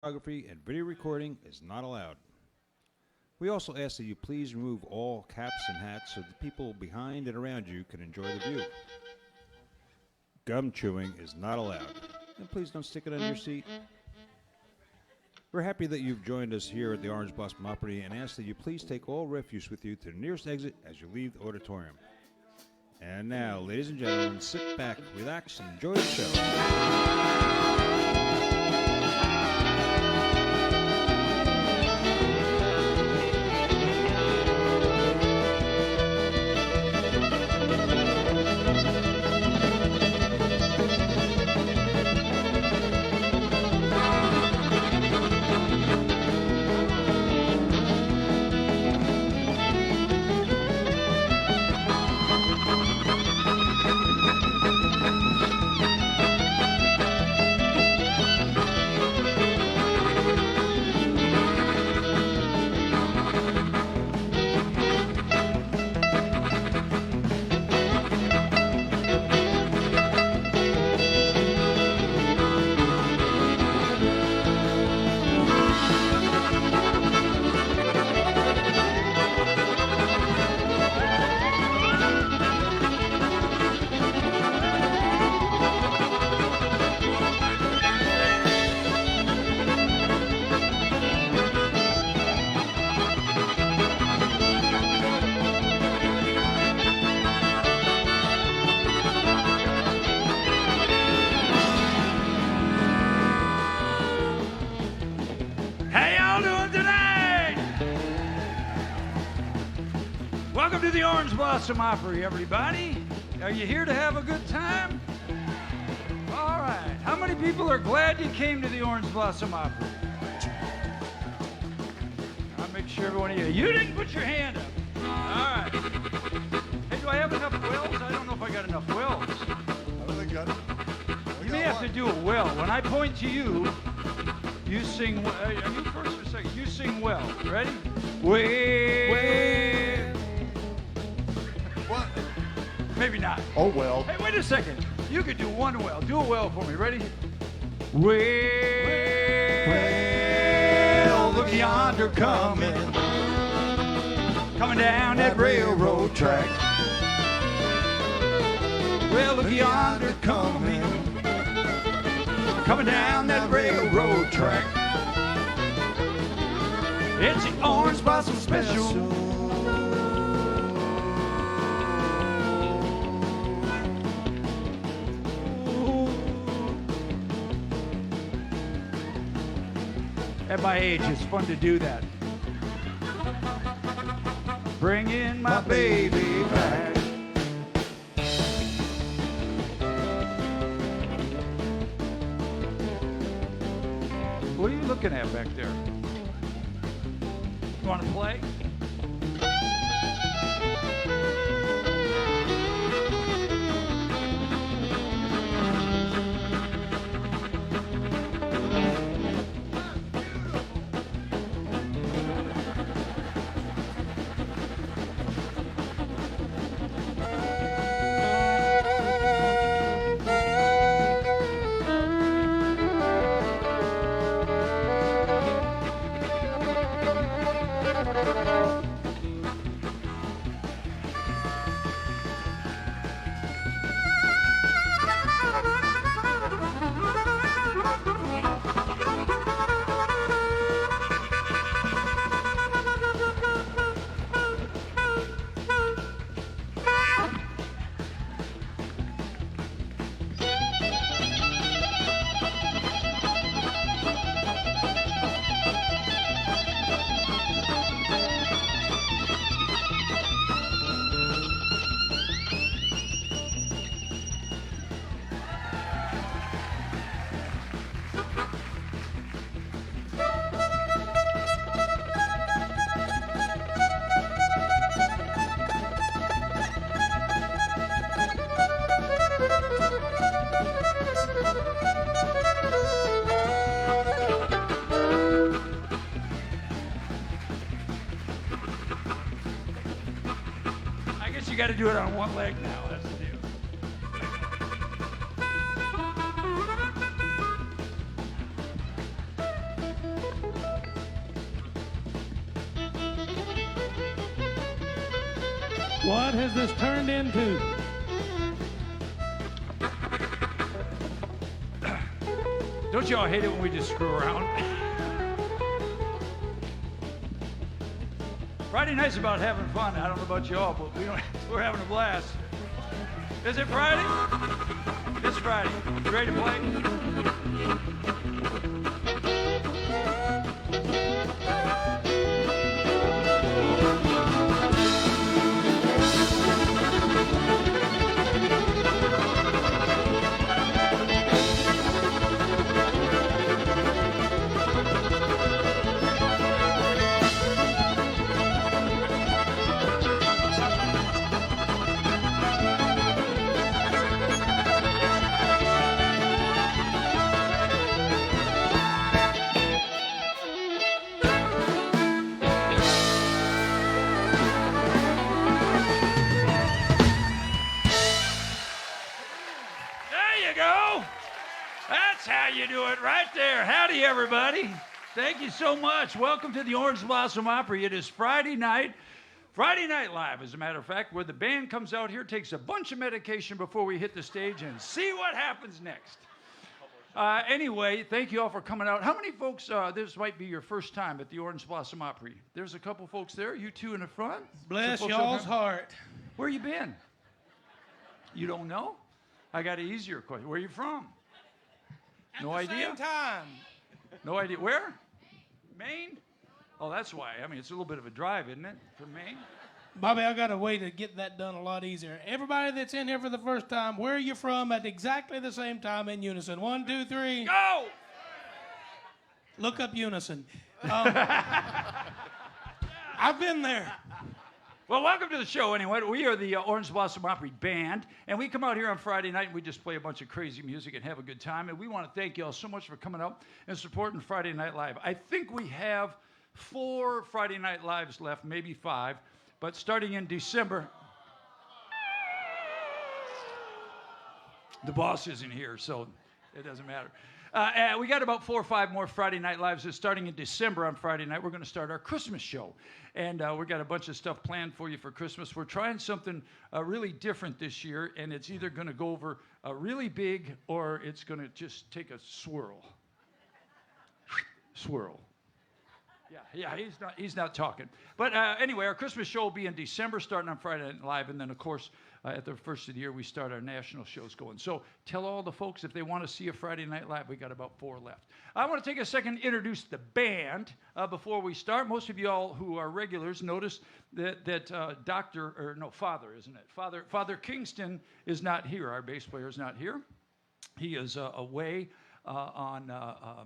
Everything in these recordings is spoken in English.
photography and video recording is not allowed. We also ask that you please remove all caps and hats so the people behind and around you can enjoy the view. Gum chewing is not allowed. And please don't stick it on your seat. We're happy that you've joined us here at the Orange Blossom Opry and ask that you please take all refuse with you to the nearest exit as you leave the auditorium. And now, ladies and gentlemen, sit back, relax, and enjoy the show. Welcome to the Orange Blossom Opry, everybody. Are you here to have a good time? All right. How many people are glad you came to the Orange Blossom Opry? I'll make sure everyone of you didn't put your hand up. All right. Hey, do I have enough wells? I don't know if I got enough wells. I don't think got it. You may have to do a well. When I point to you, you sing. Are you first or second? You sing well. Ready? Well. What? Maybe not. Oh, well. Hey, wait a second. You could do one well. Do a well for me. Ready? Well, look yonder coming down that railroad track. Well, look yonder coming down that railroad track. It's the Orange Blossom Special. At my age, it's fun to do that. Bringing my baby back. What are you looking at back there? You want to play? got to do it on one leg now. That's the deal. What has this turned into? Don't y'all hate it when we just screw around? Friday night's about having fun. I don't know about y'all, but we're having a blast. Is it Friday? It's Friday. You ready to play? There you go. That's how you do it right there. Howdy, everybody. Thank you so much. Welcome to the Orange Blossom Opry. It is Friday Night Live, as a matter of fact, where the band comes out here, takes a bunch of medication before we hit the stage, and see what happens next. Anyway, thank you all for coming out. How many folks, this might be your first time at the Orange Blossom Opry? There's a couple folks there. You two in the front. Bless Some folks y'all's over here. heart. Where you been? You don't know? I got an easier question. Where you from? No idea? Same time. No idea. Where? Maine? Oh, that's why. I mean, it's a little bit of a drive, isn't it, from Maine? Bobby, I got a way to get that done a lot easier. Everybody that's in here for the first time, where are you from at exactly the same time in unison? 1, 2, 3. Go! Look up unison. I've been there. Well, welcome to the show anyway. We are the Orange Blossom Opry Band, and we come out here on Friday night and we just play a bunch of crazy music and have a good time. And we want to thank you all so much for coming out and supporting Friday Night Live. I think we have 4 Friday Night Lives left, maybe 5, but starting in December. The boss isn't here, so it doesn't matter. We got about 4 or 5 more Friday Night Lives. Starting in December on Friday night, we're going to start our Christmas show. And we got a bunch of stuff planned for you for Christmas. We're trying something really different this year, and it's either going to go over really big or it's going to just take a swirl. Swirl. Yeah, he's not talking. But anyway, our Christmas show will be in December, starting on Friday Night Live, and then, of course, at the first of the year, we start our national shows going. So tell all the folks if they want to see a Friday Night Live, we got about 4 left. I want to take a second to introduce the band before we start. Most of you all who are regulars notice that Father, isn't it? Father Kingston is not here. Our bass player is not here. He is away on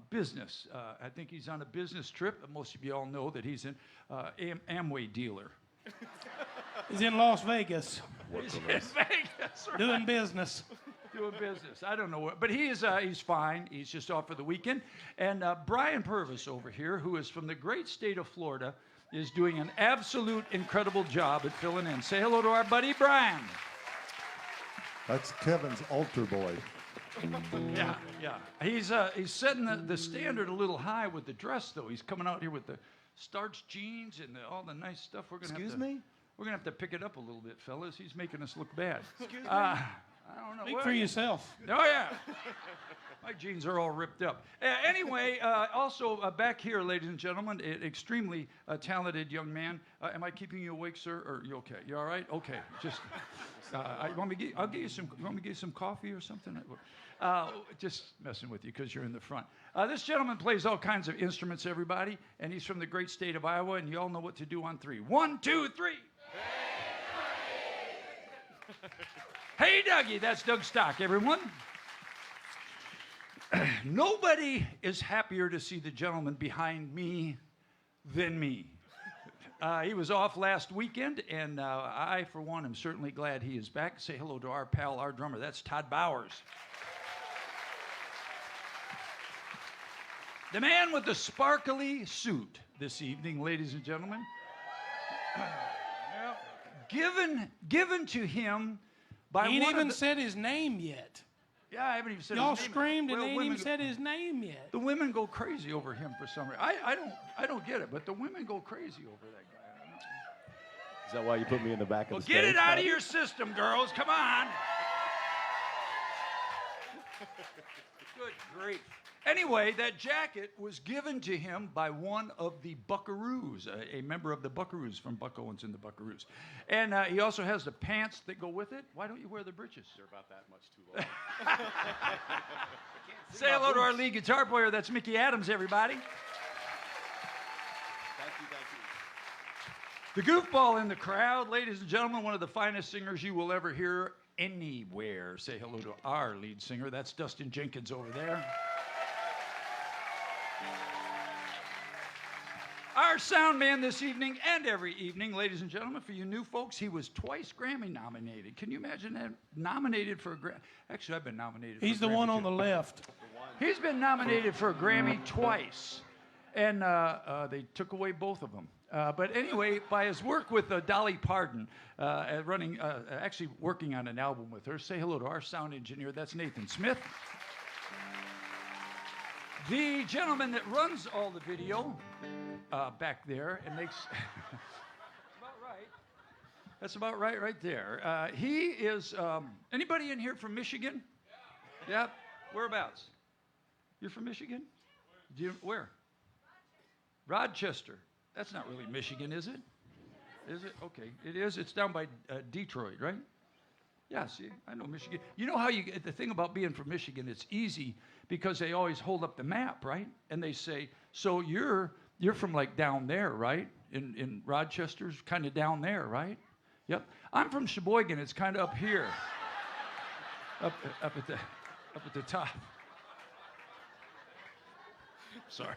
business. I think he's on a business trip. Most of you all know that he's an Amway dealer. He's in Las Vegas. He's in Vegas, right? Doing business. Doing business. I don't know what, but he's fine. He's just off for the weekend. And Brian Purvis over here, who is from the great state of Florida, is doing an absolute incredible job at filling in. Say hello to our buddy Brian. That's Kevin's altar boy. Yeah. He's setting the standard a little high with the dress, though. He's coming out here with the starched jeans and all the nice stuff. We're gonna have to pick it up a little bit, fellas. He's making us look bad. Excuse me. I don't know. Speak for yourself. Oh yeah. My jeans are all ripped up. Anyway, also back here, ladies and gentlemen, an extremely talented young man. Am I keeping you awake, sir? Or you okay? You all right? Okay. Just. I'll give you some. You want me to give you some coffee or something? Just messing with you because you're in the front. This gentleman plays all kinds of instruments, everybody, and he's from the great state of Iowa, and you all know what to do on 3. 1, 2, 3. Hey, Dougie. That's Doug Stock, everyone. Nobody is happier to see the gentleman behind me than me. He was off last weekend, and I, for one, am certainly glad he is back. Say hello to our pal, our drummer. That's Todd Bowers. The man with the sparkly suit this evening, ladies and gentlemen. Given to him by He ain't one even of the, said his name yet. Yeah, I haven't even said Y'all his name. screamed and Well, they ain't women even said his name yet. The women go crazy over him for some reason. I don't get it, but the women go crazy over that guy. I don't know. Is that why you put me in the back Well, of the get stage? it out of your system, girls. Come on. Good grief. Anyway, that jacket was given to him by one of the Buckaroos, a member of the Buckaroos from Buck Owens and the Buckaroos. And he also has the pants that go with it. Why don't you wear the breeches? They're about that much too long. Say hello to our lead guitar player. That's Mickey Adams, everybody. Thank you. The goofball in the crowd, ladies and gentlemen, one of the finest singers you will ever hear anywhere. Say hello to our lead singer. That's Dustin Jenkins over there. Our sound man this evening and every evening, ladies and gentlemen, for you new folks, he was twice Grammy nominated. Can you imagine that? Nominated for a Grammy. Actually, I've been nominated for a Grammy. He's the one on too. the left. He's been nominated for a Grammy twice, and they took away both of them. But anyway, by his work with Dolly Parton, actually working on an album with her, say hello to our sound engineer. That's Nathan Smith. The gentleman that runs all the video back there and makes... about right. That's about right there. He is... anybody in here from Michigan? Yeah. Whereabouts? You're from Michigan? Where? Rochester. That's not really Michigan, is it? Is it? Okay, it is. It's down by Detroit, right? Yeah, see, I know Michigan. You know how the thing about being from Michigan, it's easy because they always hold up the map, right? And they say, so you're from like down there, right? In Rochester's kind of down there, right? Yep. I'm from Sheboygan. It's kind of up here, up at the top. Sorry.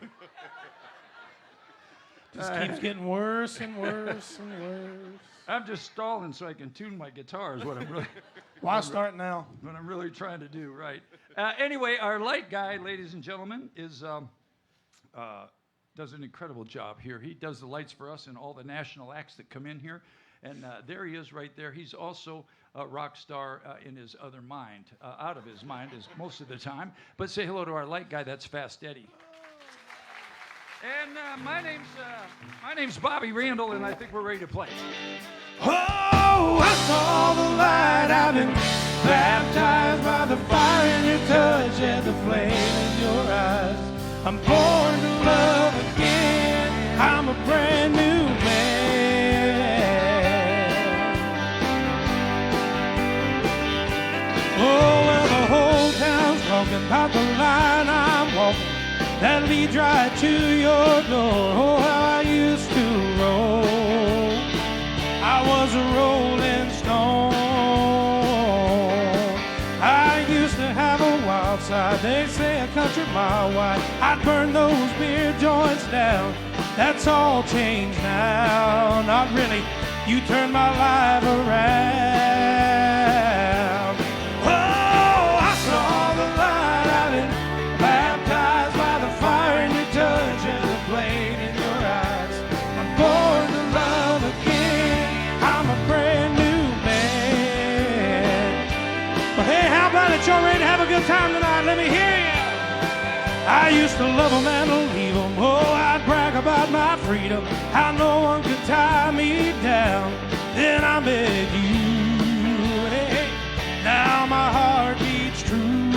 Just keeps getting worse and worse and worse. I'm just stalling so I can tune my guitar is what I'm really... Why start now? What I'm really trying to do, right? Anyway, our light guy, ladies and gentlemen, does an incredible job here. He does the lights for us and all the national acts that come in here. And there he is right there. He's also a rock star in his other mind, out of his mind is most of the time. But say hello to our light guy, that's Fast Eddie. And my name's Bobby Randall, and I think we're ready to play. Oh, I saw the light. I've been baptized by the fire in your touch and the flame in your eyes. I'm born to love again. I'm a brand new man. Oh, well, the whole town's talking about the line I'm walking that leads right to your door. Oh, how I used to roll. I was a rolling stone. I used to have a wild side. They say a country mile wide. I'd burn those beer joints down. That's all changed now. Not really. You turned my life around. Oh, I saw the light. I've been baptized by the fire in your touch and the flame in your eyes. I'm born to love again. I'm a brand new man. But hey, how about it? You're ready to have a good time tonight? Let me hear you. I used to love them and to leave them. Oh, I'd brag about my freedom, how no one could tie me down. Then I met you. Hey, now my heart beats true.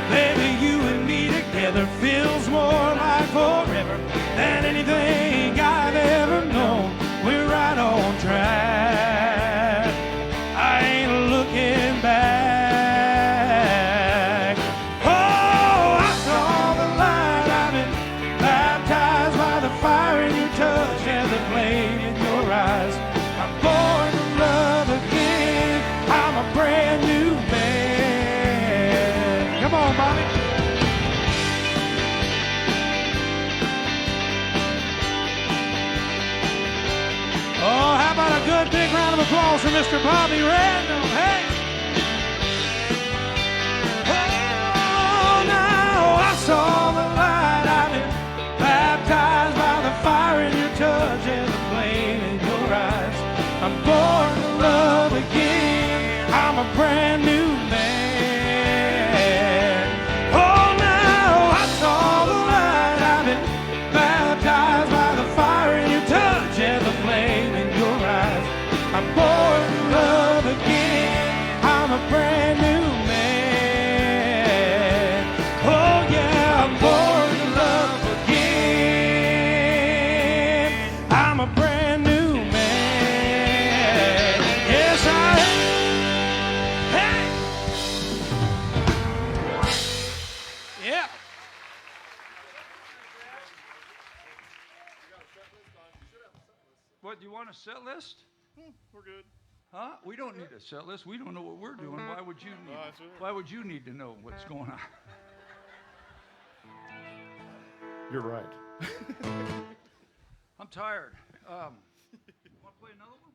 Baby, you and me together feels more like forever than anything I've ever known. We're right on track. I ain't looking back. Oh, I saw the light. I've been baptized by the fire in your touch and the flame in your eyes. I'm born to love again. I'm a brand new man. Come on, Bobby. Oh, how about a good big round of applause for Mr. Bobby Randall? Hey! Oh, now I saw the light. I've been baptized by the fire in your touch and the flame in your eyes. I'm born to love again. I'm a brand new man. Oh, now I saw the light. I've been baptized by the fire in your touch and the What, do you want a set list? We're good. Huh? We don't need a set list. We don't know what we're doing. Why would you need? That's it. Why would you need to know what's going on? You're right. I'm tired. Want to play another one?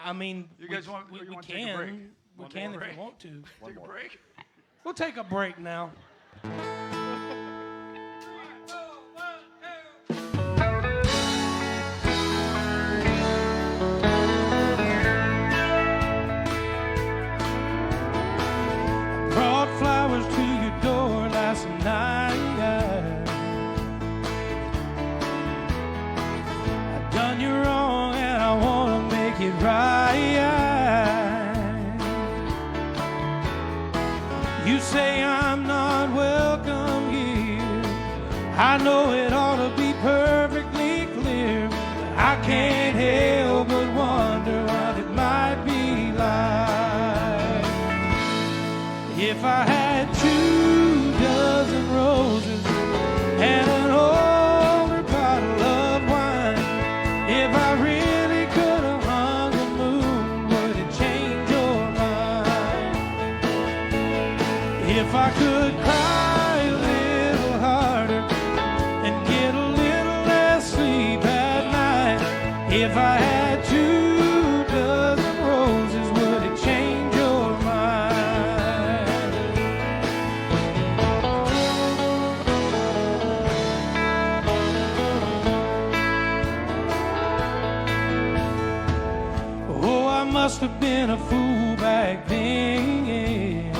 I mean, You guys want? we, you we want to take a break? can. We One can more if break? you want to. Take a break. We'll take a break now. Brought flowers to your door last night. I've done you wrong and I want to make it right. You say I'm not welcome here. I know it ought to be perfectly clear, but I can't help but wonder what it might be like if I had 24 roses and an older bottle of wine. If I really could have hung the moon, would it change your mind? If I could cry a little harder and get a little less sleep at night. If I had 24 roses, would it change your mind? Oh, I must have been a fool back then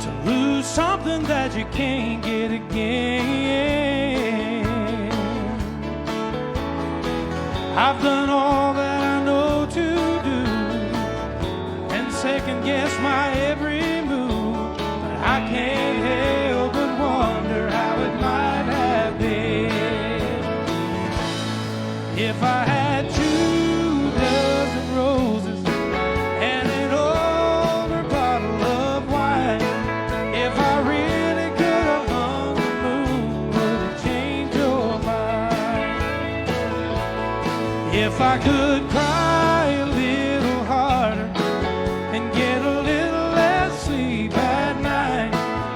to lose something that you can't get again. I've done all that I know to do and second guess my every move, but I can't help but wonder how it might have been if I had 24 roses and an older bottle of wine. If I really could have hung the moon, would it change your mind? If I could cry a little harder and get a little less sleep at night.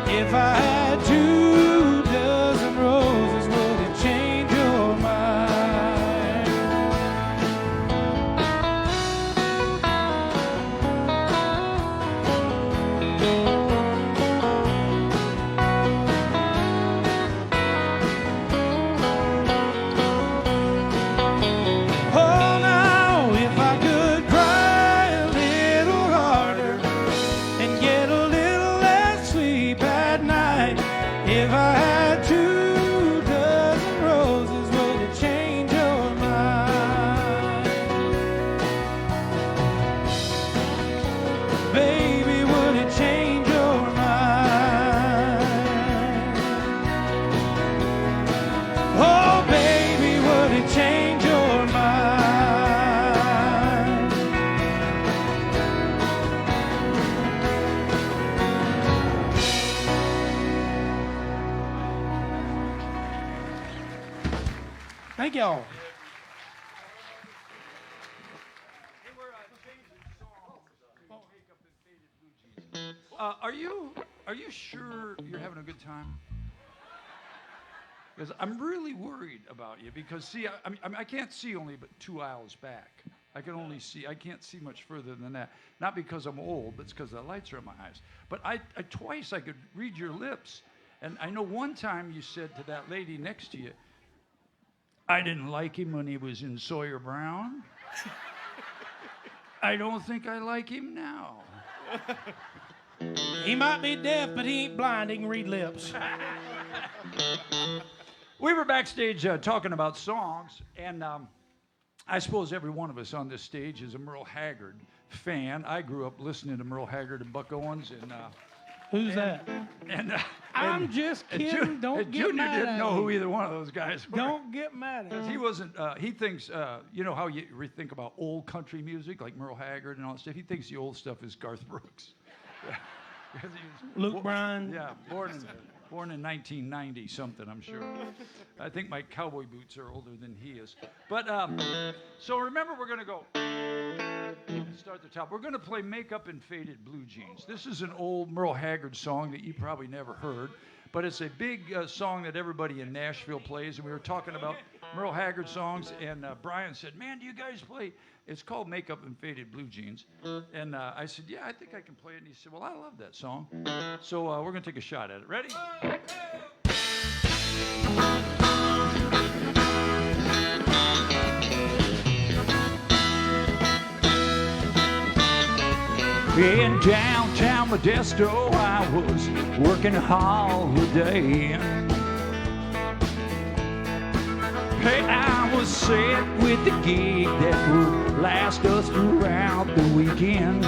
If I had 24 roses, would it change your mind? Oh, now if I could cry a little harder and get a little less sleep at night. If I had 24 roses, would it change your mind? Baby, would it change your mind? Oh, baby, would it change your mind? Thank y'all. Are you sure you're having a good time? Because I'm really worried about you. Because see, I can't see only but 2 aisles back. I can't see much further than that. Not because I'm old, but it's because the lights are in my eyes. But I twice I could read your lips, and I know one time you said to that lady next to you, "I didn't like him when he was in Sawyer Brown. I don't think I like him now." He might be deaf, but he ain't blind. He can read lips. We were backstage talking about songs, and I suppose every one of us on this stage is a Merle Haggard fan. I grew up listening to Merle Haggard and Buck Owens, and Who's that? I'm just kidding. Don't get Junior mad didn't at know me. who either one of those guys were. Don't get mad at Because me. he wasn't, he thinks, you know how you think about old country music, like Merle Haggard and all that stuff? He thinks the old stuff is Garth Brooks. 'Cause he was Luke Bryan. Yeah, born in Born in 1990 something, I'm sure. I think my cowboy boots are older than he is. But so remember, we're going to go. Start at the top. We're going to play Makeup and Faded Blue Jeans. This is an old Merle Haggard song that you probably never heard, but it's a big song that everybody in Nashville plays. And we were talking about Merle Haggard songs, and Brian said, "Man, do you guys play?" It's called Makeup and Faded Blue Jeans. And I said, "Yeah, I think I can play it." And he said, "Well, I love that song." So we're going to take a shot at it. Ready? In downtown Modesto, I was working a holiday. Hey, I was set with a gig that would last us throughout the weekend.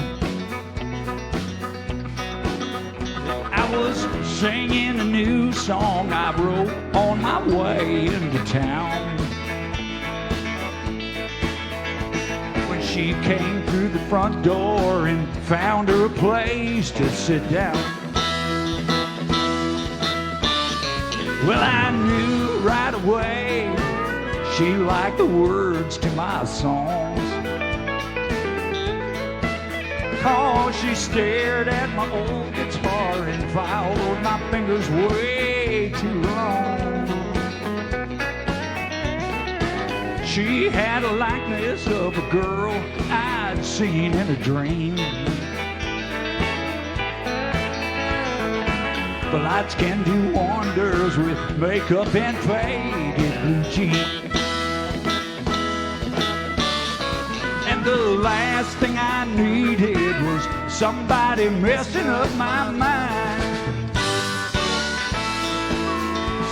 I was singing a new song I wrote on my way into town. She came through the front door and found her a place to sit down. Well, I knew right away she liked the words to my songs, 'cause she stared at my old guitar and followed my fingers way too long. She had a likeness of a girl I'd seen in a dream. But lights can do wonders with makeup and faded blue jeans. And the last thing I needed was somebody messing up my mind.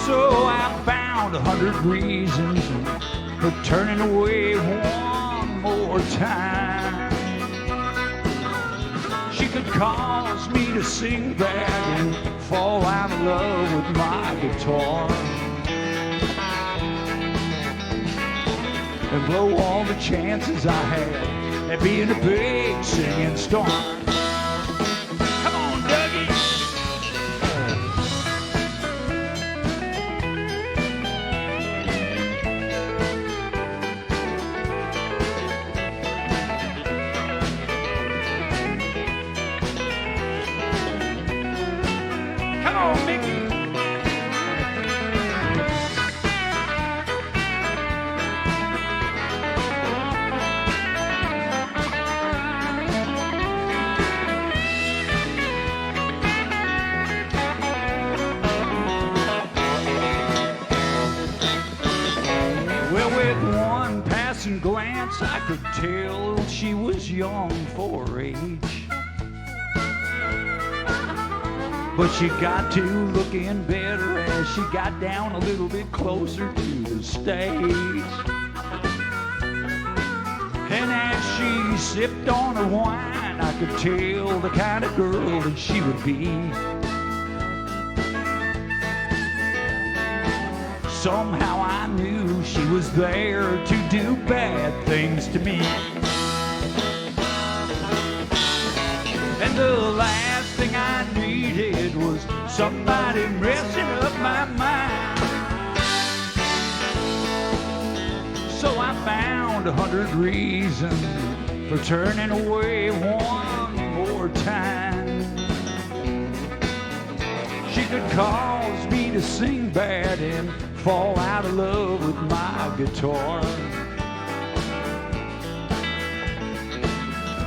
So I found 100 reasons for turning away one more time. She could cause me to sing back and fall out of love with my guitar, and blow all the chances I had at being a big singing star. Come on, Dougie! Glance, I could tell she was young for her age, but she got to looking better as she got down a little bit closer to the stage. And as she sipped on her wine, I could tell the kind of girl that she would be. Somehow I knew she was there to do bad things to me. And the last thing I needed was somebody messing up my mind. So I found 100 reasons for turning away one more time. She could cause me to sing bad and fall out of love with my guitar,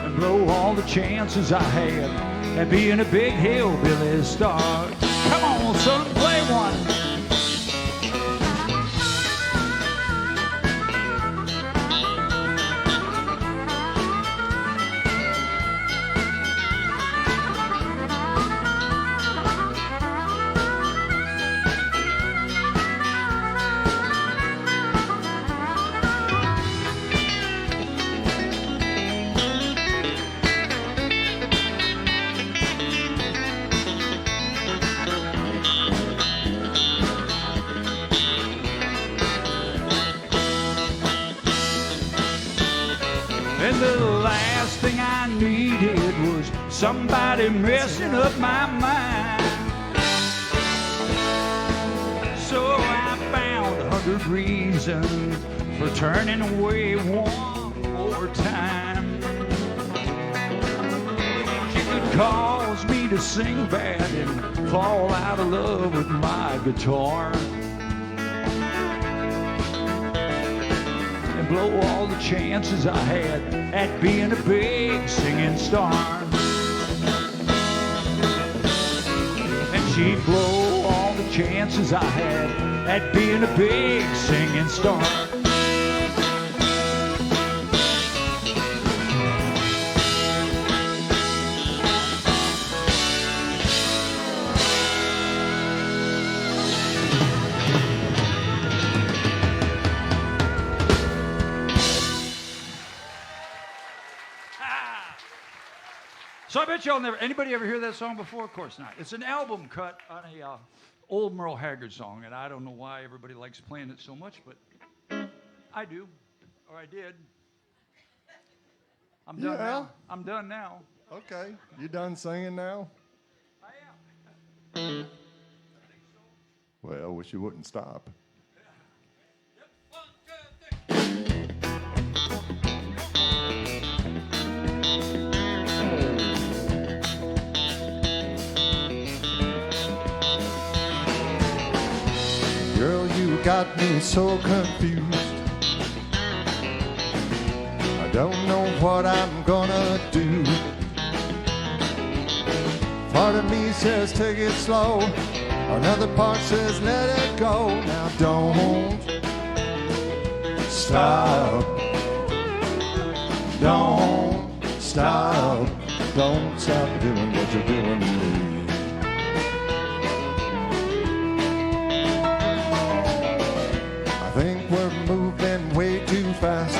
and blow all the chances I had at being a big hillbilly star. Come on, son, play one. And the last thing I needed was somebody messing up my mind. good reason for turning away one more time. She could cause me to sing bad and fall out of love with my guitar, and blow all the chances I had at being a big singing star. And she'd blow all the chances I had at being a big singing star. So I bet y'all never, anybody ever hear that song before? Of course not. It's an album cut on a old Merle Haggard song, and I don't know why everybody likes playing it so much, but I do, or I did. I'm done Yeah. now. I'm done now. Okay, you done singing now? I am. Well, wish you wouldn't stop. Girl, you got me so confused. I don't know what I'm gonna do. Part of me says take it slow. Another part says let it go. Now don't stop. Don't stop. Don't stop doing what you're doing to me. I think we're moving way too fast.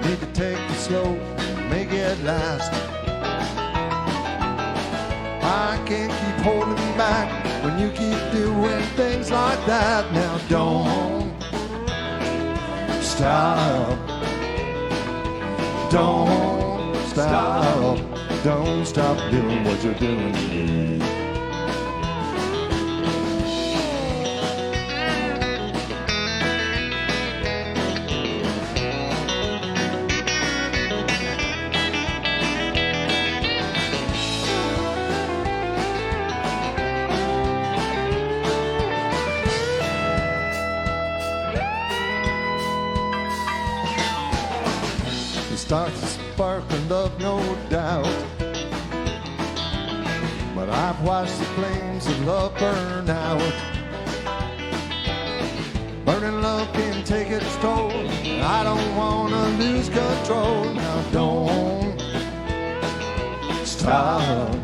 Need to take it slow, make it last. I can't keep holding back when you keep doing things like that. Now don't stop. Don't stop. Don't stop doing what you're doing to me. Starts to spark of love, no doubt. But I've watched the flames of love burn out. Burning love can take its toll. I don't wanna lose control. Now don't stop.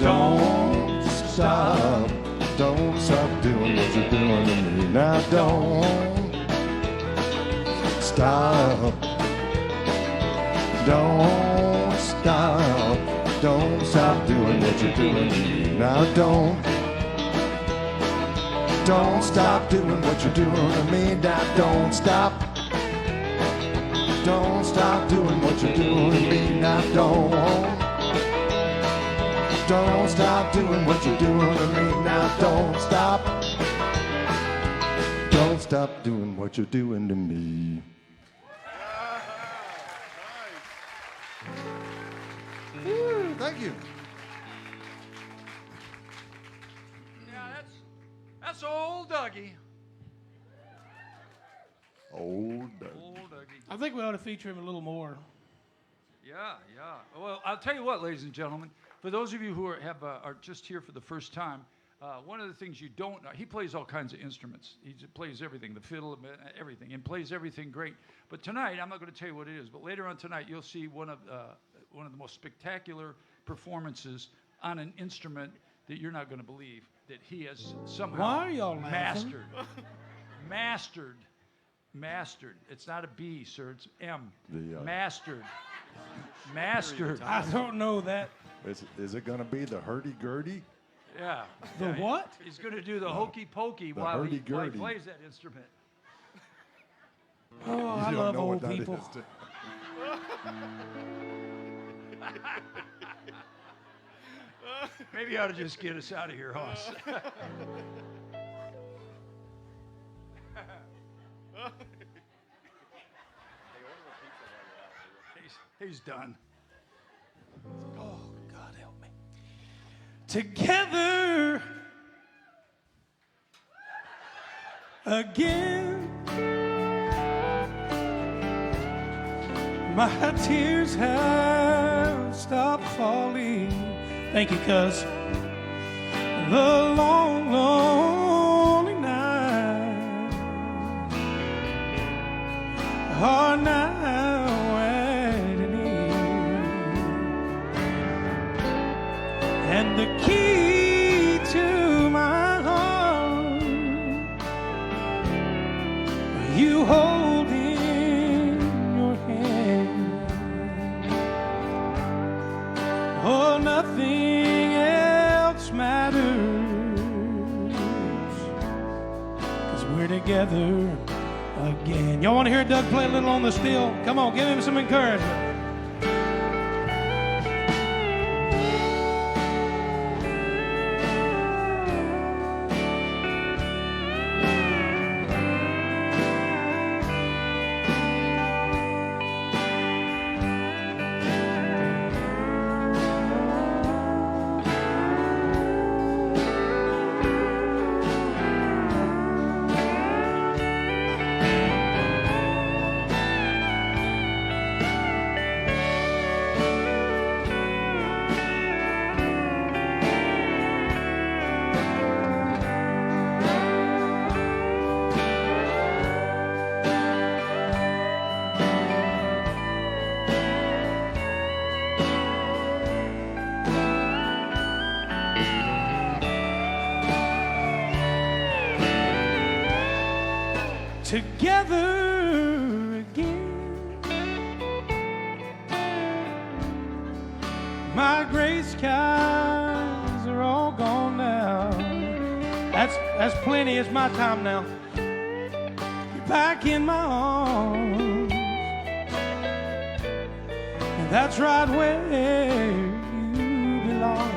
Don't stop. Don't stop doing what you're doing to me. Now don't stop. Don't stop. Don't stop doing what you're doing to me. Now don't stop doing what you're doing to me. Now don't stop. Don't stop doing what you're doing to me. Now don't stop doing what you're doing to me. Now don't stop. Don't stop doing what you're doing to me. Woo, thank you. Yeah, that's old Dougie. Old Doug. Old Dougie. I think we ought to feature him a little more. Yeah. Well, I'll tell you what, ladies and gentlemen. For those of you who are just here for the first time, one of the things you don't know, he plays all kinds of instruments. He plays everything, the fiddle, everything, and plays everything great. But tonight, I'm not going to tell you what it is, but later on tonight, you'll see one of the most spectacular performances on an instrument that you're not going to believe that he has somehow Why are y'all laughing? Mastered. It's not a B, sir. It's M. The, Mastered. I don't know that. Is it going to be the hurdy-gurdy? Yeah. The Yeah, what? He's going to do the hokey pokey The while he hurdy-gurdy. plays that instrument. Oh, I You don't love know what old that people. is, do Maybe you ought to just get us out of here, Hoss. He's done. Oh, God help me. Together again. My tears have stopped falling. Thank you, cuz. The long, lonely nights are now at an end. And the key to my heart you hold in your hand. Oh, nothing else matters, 'cause we're together again. Y'all want to hear Doug play a little on the steel? Come on, give him some encouragement. Together again. My gray skies are all gone now. That's plenty. It's my time now. You're back in my arms, and that's right where you belong.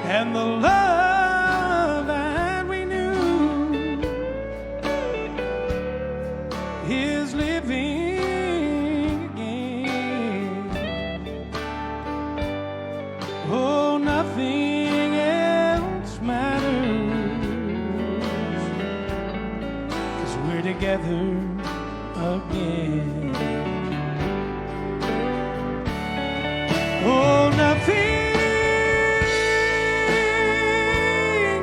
And the love that we knew is living again. Oh, nothing else matters, 'cause we're together again. Oh, nothing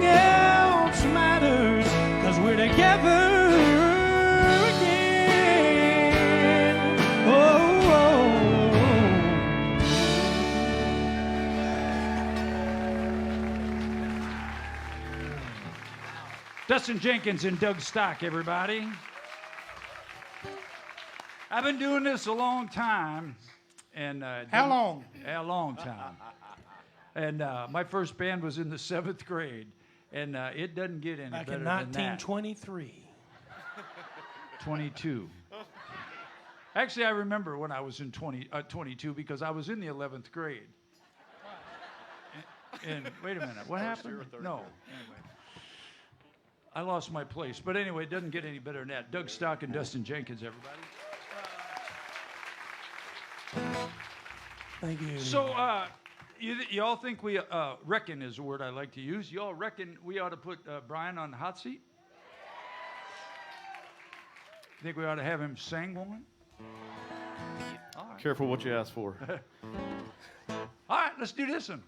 else matters, 'cause we're together again. Oh, oh. Dustin Jenkins and Doug Stock, everybody. I've been doing this a long time. And How long? A long time. And my first band was in the 7th grade. And it doesn't get any Back better in than that. 1923. 22. Actually, I remember when I was in 22 because I was in the 11th grade. And wait a minute, what happened? No. Anyway. I lost my place. But anyway, it doesn't get any better than that. Doug Stock and Dustin Jenkins, everybody. Thank you. So, y'all think we, reckon is a word I like to use. Y'all reckon we ought to put Brian on the hot seat? Think we ought to have him sing one? All right. Careful what you ask for. All right, let's do this one.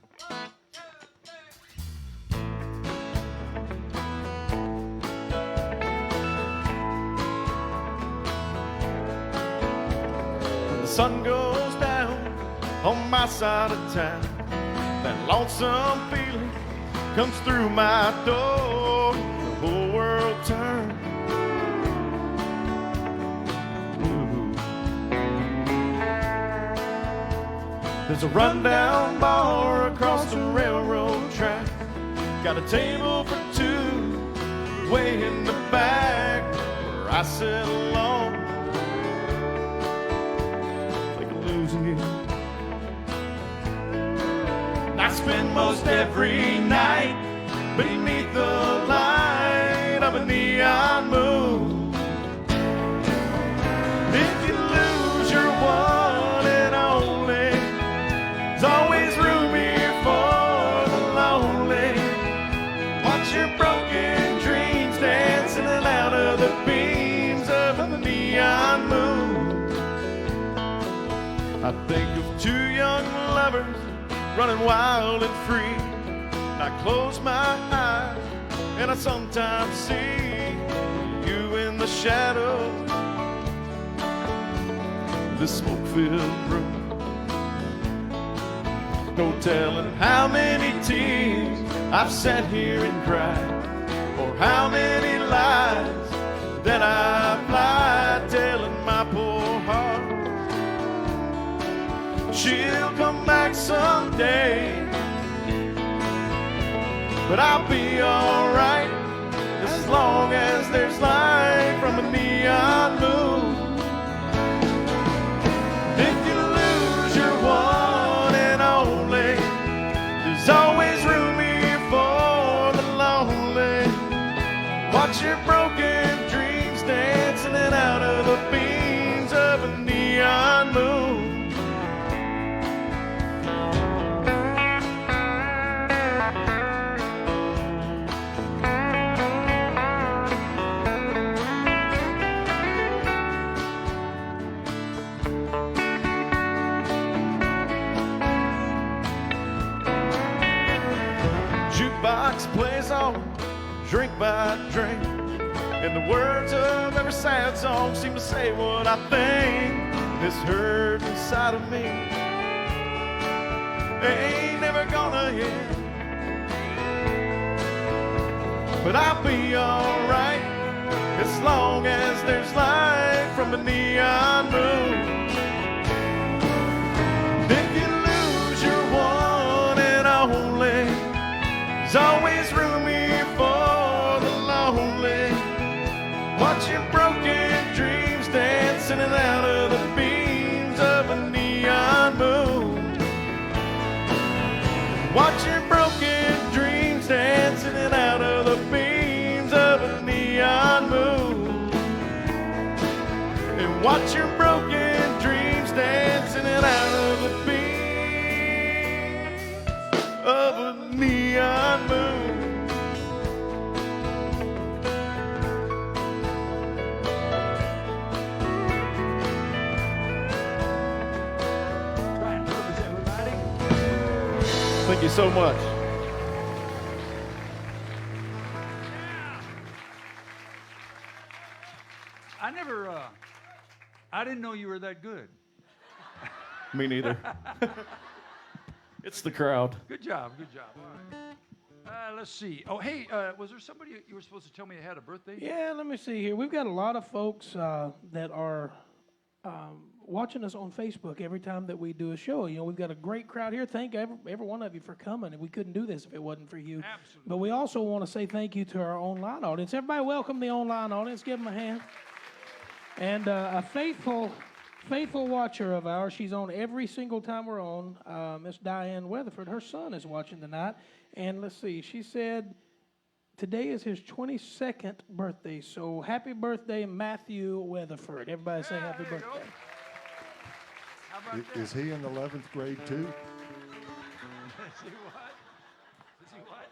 The sun goes down on my side of town. That lonesome feeling comes through my door. The whole world turns. There's a rundown bar across the railroad track. Got a table for two way in the back where I sit alone. Like a losing you. I spend most every night beneath the light of a neon moon. If you I think of two young lovers running wild and free. I close my eyes and I sometimes see you in the shadows, the smoke-filled room. No telling how many tears I've sat here and cried, or how many lies that I've lied, telling my poor heart she'll come back someday. But I'll be alright as long as there's light from a neon moon. If you lose your one and only, there's always room here for the lonely. Watch your broken dreams dancing in and out of the beams of a neon moon. Jukebox plays on, drink by drink, and the words of every sad song seem to say what I think. This hurt inside of me ain't never gonna end, but I'll be alright as long as there's light from the neon moon. If you lose your one and only, there's always room here for the lonely. Watch your broken dreams dancing in and out of the beams of a neon moon. Watch your broken dreams dancing in and out of the beams of a neon moon. And watch your broken dreams dancing in and out of the beams of a neon moon. Brian Purvis, everybody. Thank you so much. I didn't know you were that good. Me neither. It's the crowd. Good job, good job. All right. Let's see. Oh, hey, was there somebody you were supposed to tell me had a birthday? Yeah, let me see here. We've got a lot of folks that are watching us on Facebook every time that we do a show. You know, we've got a great crowd here. Thank every one of you for coming. And we couldn't do this if it wasn't for you. Absolutely. But we also want to say thank you to our online audience. Everybody welcome the online audience. Give them a hand. And a faithful watcher of ours. She's on every single time we're on. Miss Diane Weatherford. Her son is watching tonight. And let's see. She said today is his 22nd birthday. So happy birthday, Matthew Weatherford. Everybody say happy there you birthday. go. How about that? Is he in the 11th grade too? Is he what? Is he what?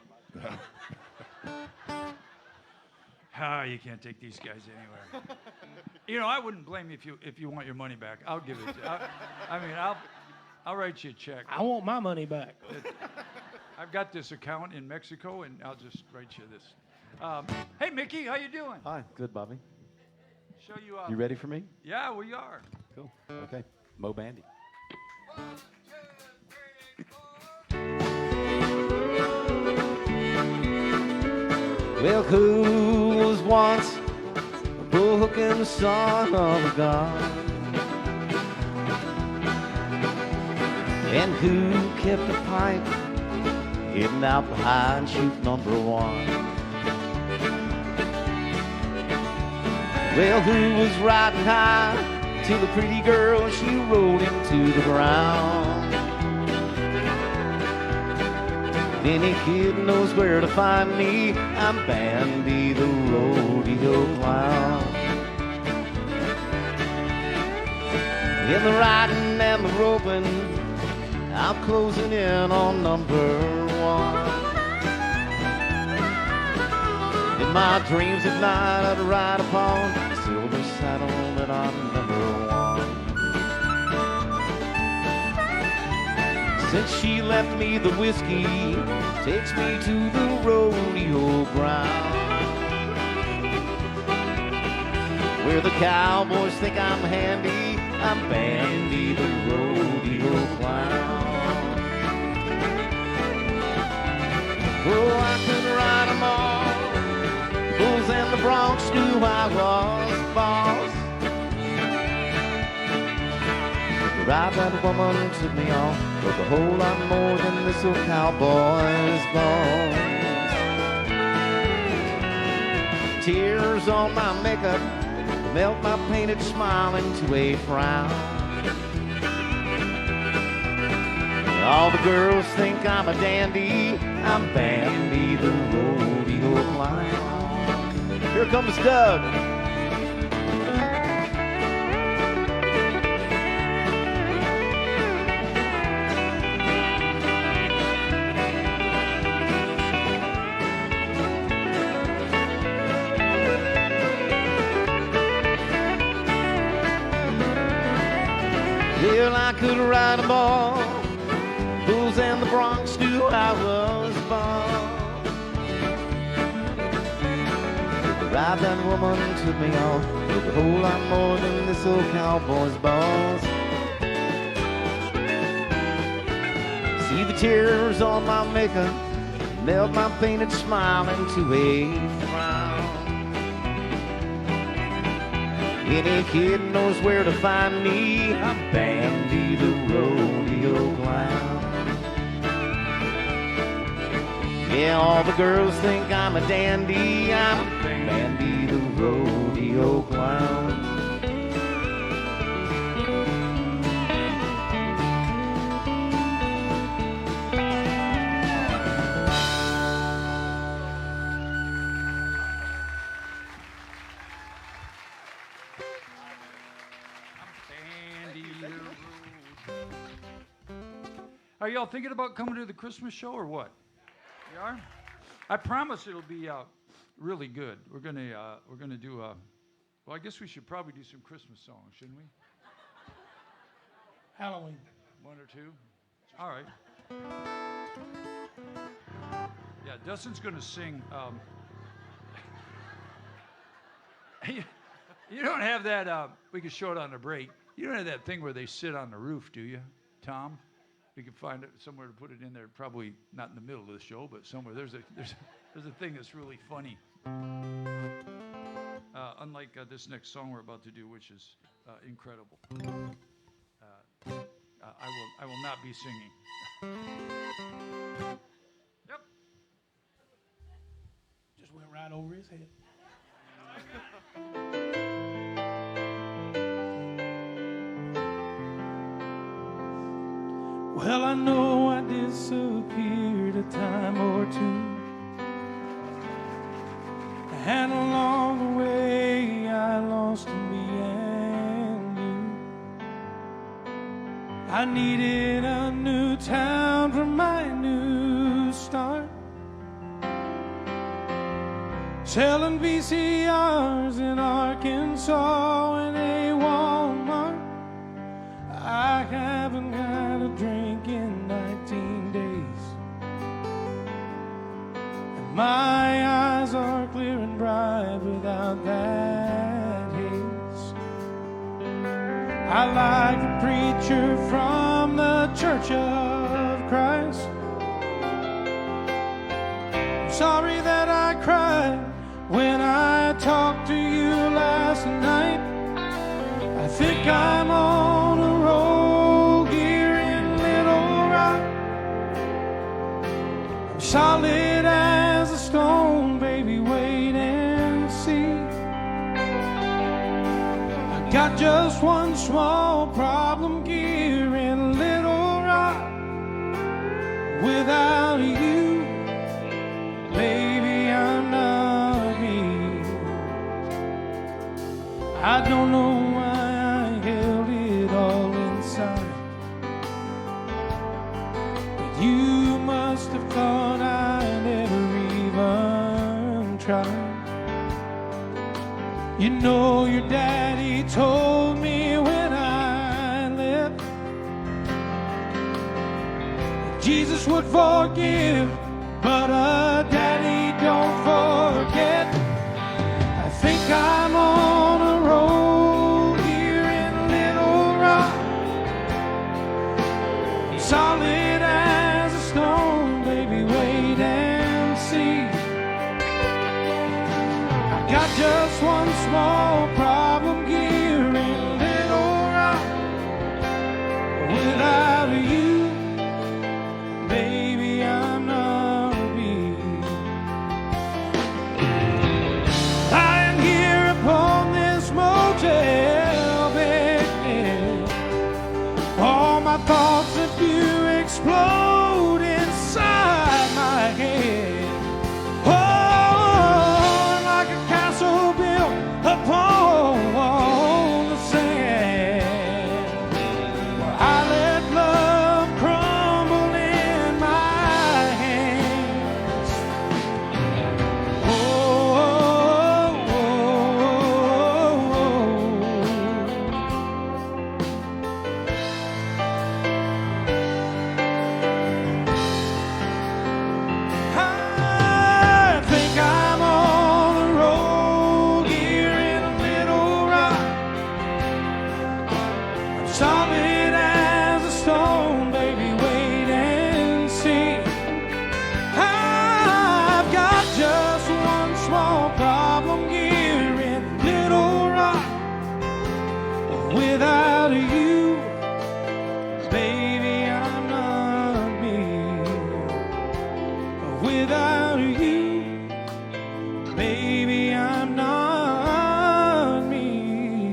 Ah, you can't take these guys anywhere. You know, I wouldn't blame you if you want your money back. I'll give it to you. I'll write you a check. I want my money back. I've got this account in Mexico, and I'll just write you this. Hey, Mickey, how you doing? Hi, good, Bobby. Show you. You ready for me? Yeah, we are. Cool. Okay. Mo Bandy. Well, who was once a bull-hooking son of a gun? And who kept a pipe hidden out behind chute number one? Well, who was riding high till the pretty girl, she rolled him to the ground? Any kid knows where to find me. I'm Bandy, the rodeo clown. In the riding and the roping, I'm closing in on number one. In my dreams at night, I'd ride upon the silver saddle that I'm number one. Since she left me, the whiskey takes me to the rodeo ground, where the cowboys think I'm handy. I'm Bandy, the rodeo clown. Oh, I could ride 'em all, Bulls and the Bronx knew I was boss. The ride that woman took me on was a whole lot more than this old cowboy's bones. Tears on my makeup melt my painted smile into a frown. All the girls think I'm a dandy. I'm Bandy, the rodeo clown. Here comes Doug. Well, I could ride 'em all. Bulls and the Bronx knew I was born. The ride that woman took me on was a whole lot more than this old cowboy's balls. See the tears on my makeup melt my painted smile into a frown. Any kid knows where to find me. I'm Bandy, the rodeo clown. Yeah, all the girls think I'm a dandy. I'm Bandy, the rodeo clown. Are y'all thinking about coming to the Christmas show or what? You are? I promise it'll be really good. We're gonna do well, I guess we should probably do some Christmas songs, shouldn't we? Halloween. One or two? All right. Yeah, Dustin's gonna sing. You don't have that, we can show it on the break. You don't have that thing where they sit on the roof, do you, Tom? We can find it somewhere to put it in there. Probably not in the middle of the show, but somewhere. There's a thing that's really funny. Unlike this next song we're about to do, which is incredible. I will not be singing. Yep. Just went right over his head. Well, I know I disappeared a time or two, and along the way I lost me and you. I needed a new town for my new start, selling VCRs in Arkansas in a Walmart. I haven't had a drink in 19 days, and my eyes are clear and bright without that haze. I like the preacher from the Church of Christ. I'm sorry that I cried when I talked to you last night. I think I'm on a roll here in Little Rock. I'm solid as a stone, baby, wait and see. I got just one small problem here in Little Rock. Without you, baby, I'm not me. I don't know why I held it all inside, but you must have thought I never even tried. You know your daddy told me when I left, Jesus would forgive, but Daddy, don't forget. I think I'm on a roll here in Little Rock, solid as a stone, baby, wait and see. I got just one small problem here in Little Rock. Without you, baby, I'm not me. I am here upon this motel bed. All my thoughts of you explode inside my head. Oh, like a castle built upon the sand, where I let love crumble in my hands. Oh, oh, I think I'm on the road here in Little Rock. I'm solid as a stone, baby, wait and see. I've got just one small problem here in Little Rock. Without you, baby, I'm not me. Without you, baby, I'm not me.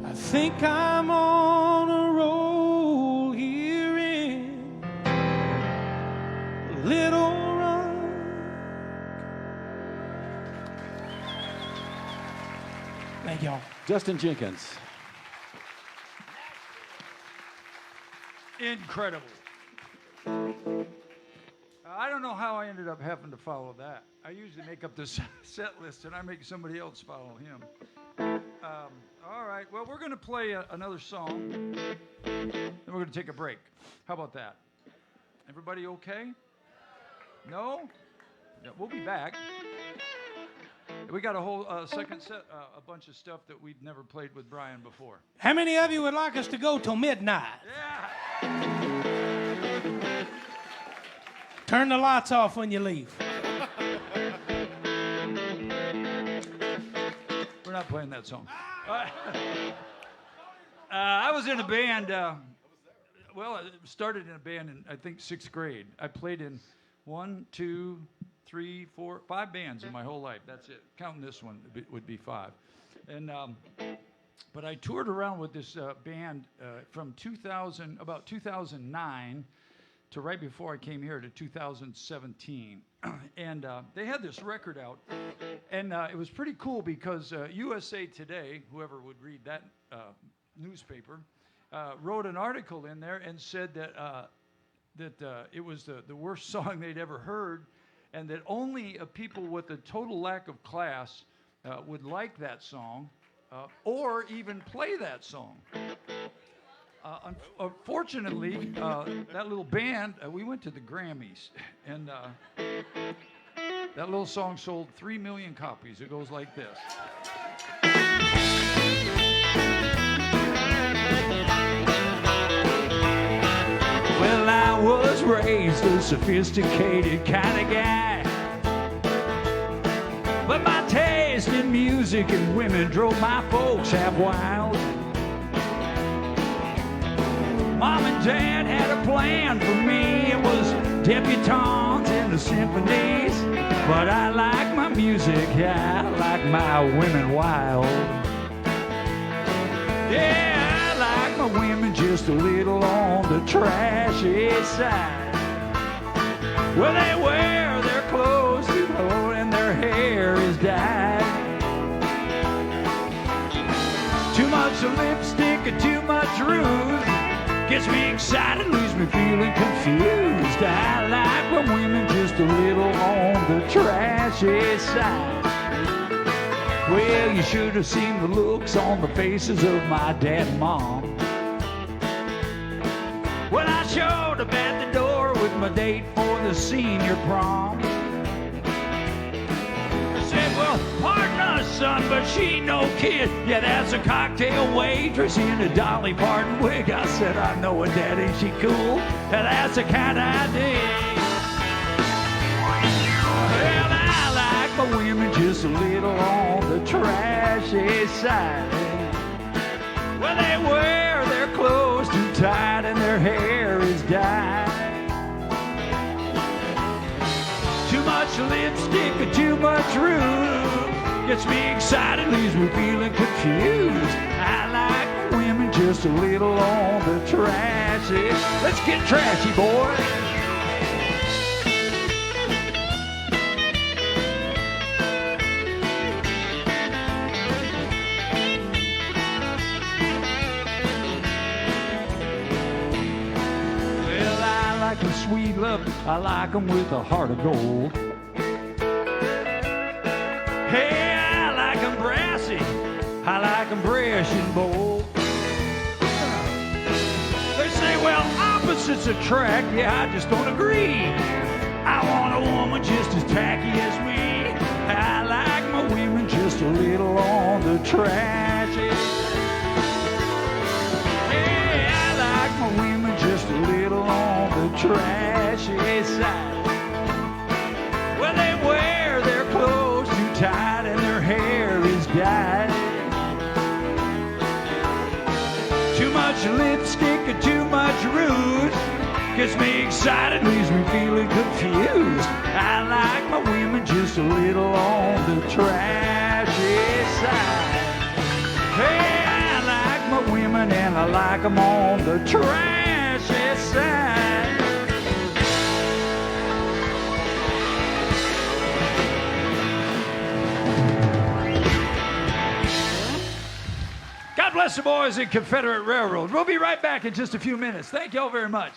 I think I'm on a roll here in Little Rock. Thank y'all. Justin Jenkins. Incredible. I don't know how I ended up having to follow that. I usually make up this set list and I make somebody else follow him. All right, well, we're going to play another song, then we're going to take a break. How about that? Everybody okay? No? Yeah, we'll be back. We got a whole second set, a bunch of stuff that we'd never played with Brian before. How many of you would like us to go till midnight? Yeah. Turn the lights off when you leave. We're not playing that song. I was in a band. Well, I started in a band in, I think, 6th grade. I played in 1, 2, 3, 4, 5 bands in my whole life. That's it. Counting this one would be 5. And but I toured around with this band from about 2009 to right before I came here to 2017. And they had this record out. And it was pretty cool because USA Today, whoever would read that newspaper, wrote an article in there and said that it was the worst song they'd ever heard, and that only people with a total lack of class would like that song or even play that song. Unfortunately, that little band, we went to the Grammys, and that little song sold 3 million copies. It goes like this. Well, I was raised a sophisticated kind of guy, but my taste in music and women drove my folks half wild. Mom and Dad had a plan for me. It was debutantes in the symphonies, but I like my music, yeah, I like my women wild. Yeah, I like my women just a little on the trashy side. Well, they wear their clothes too low and their hair is dyed. Too much lipstick and too much rouge gets me excited, leaves me feeling confused. I like when women just a little on the trashy side. Well, you should have seen the looks on the faces of my dad and mom. Well, I showed up at the door with my date for the senior prom. I said, well, pardon us, son, but she no kid. Yeah, that's a cocktail waitress in a Dolly Parton wig. I said, I know it, Daddy, she cool. And that's the kind I dig. Well, I like my women just a little on the trashy side. Well, they wear their clothes too tight and their hair is dyed. Too much lipstick and too much rouge gets me excited, leaves me feeling confused. I like my women just a little on the trashy. Let's get trashy, boys. Sweet love, I like them with a heart of gold. Hey, I like them brassy, I like them brash and bold. They say, well, opposites attract, yeah, I just don't agree. I want a woman just as tacky as me. I like my women just a little on the trashy. Hey, I like my women just a little on the trashy side. Well, they wear their clothes too tight and their hair is dyed. Too much lipstick and too much rouge gets me excited, leaves me feeling confused. I like my women just a little on the trashy side. Hey, I like my women and I like them on the trashy side. God bless the boys in Confederate Railroad. We'll be right back in just a few minutes. Thank you all very much.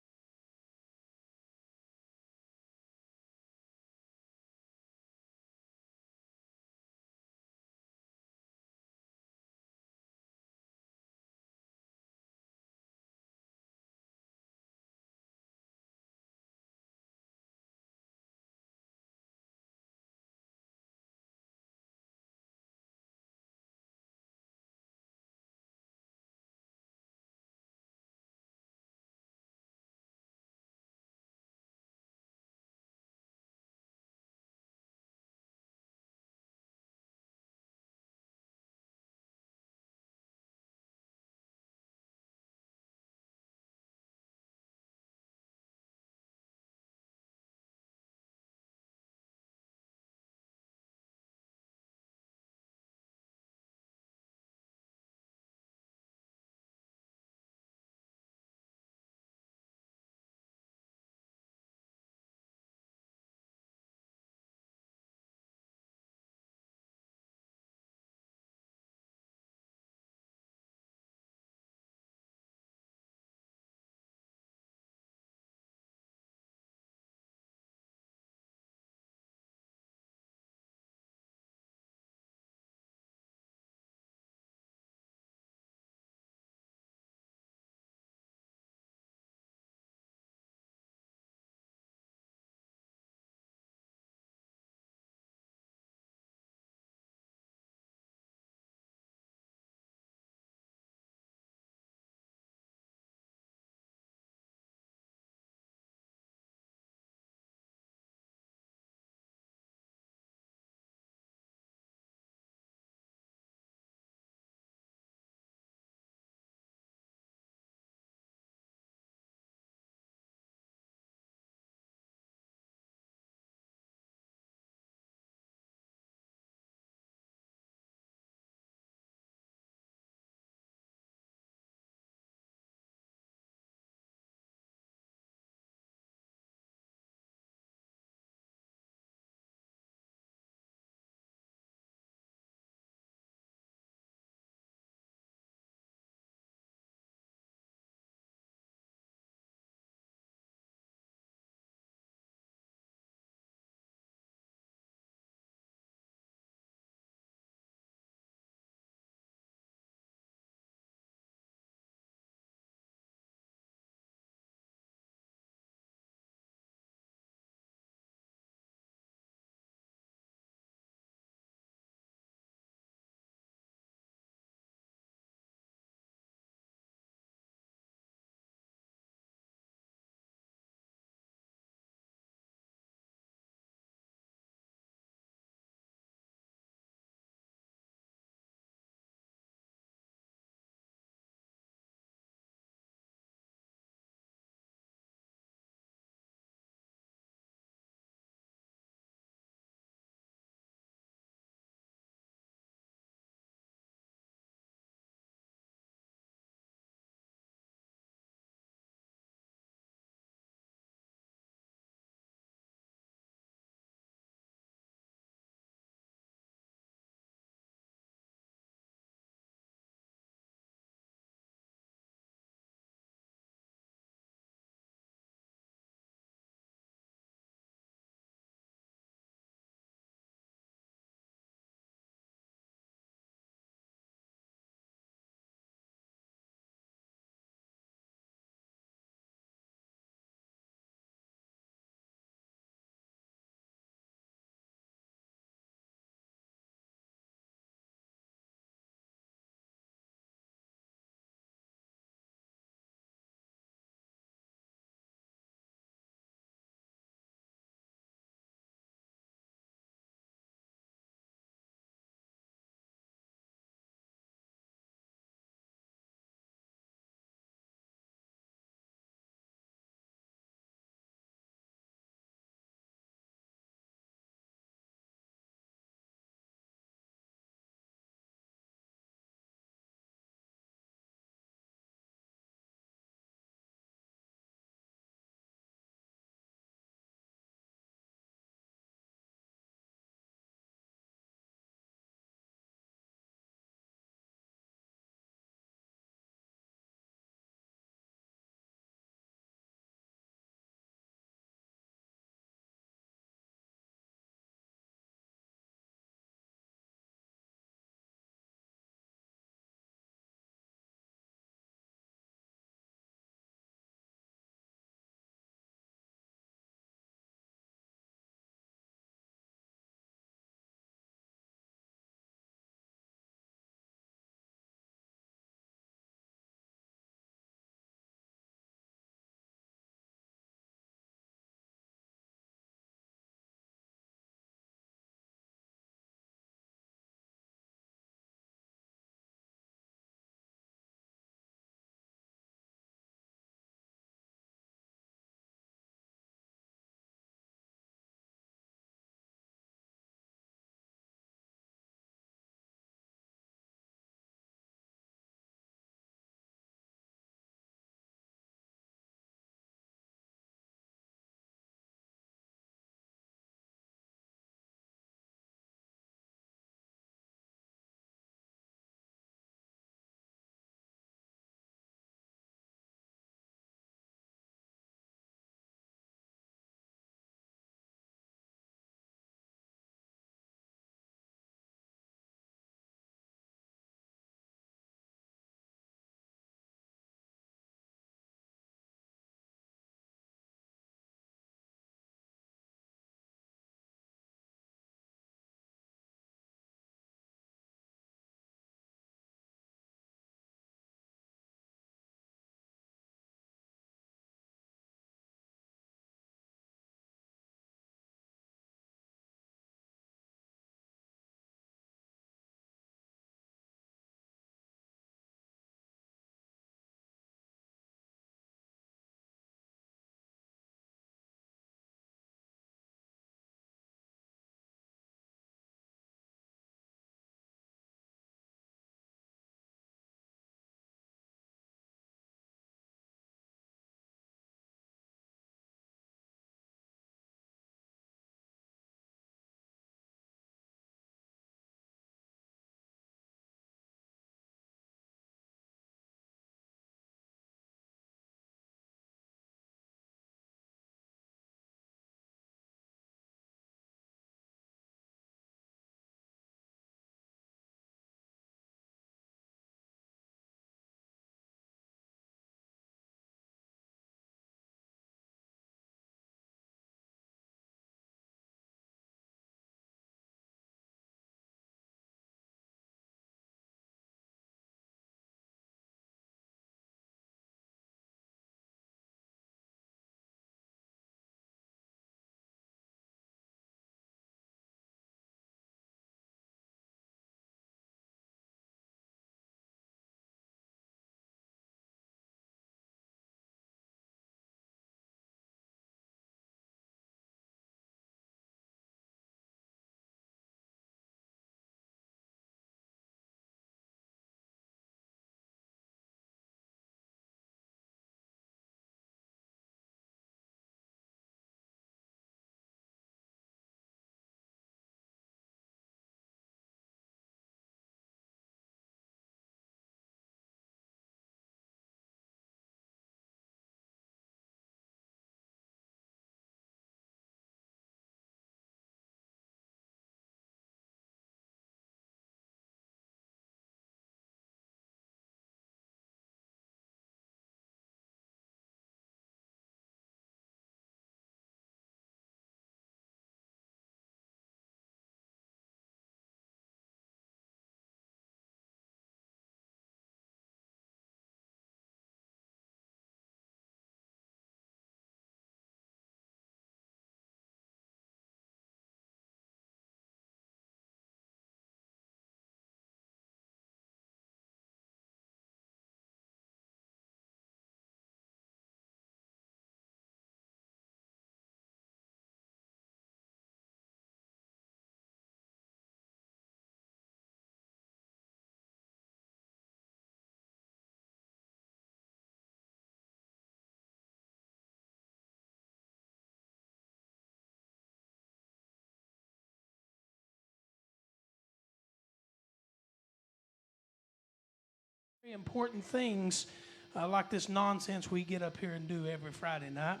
important things like this nonsense we get up here and do every Friday night.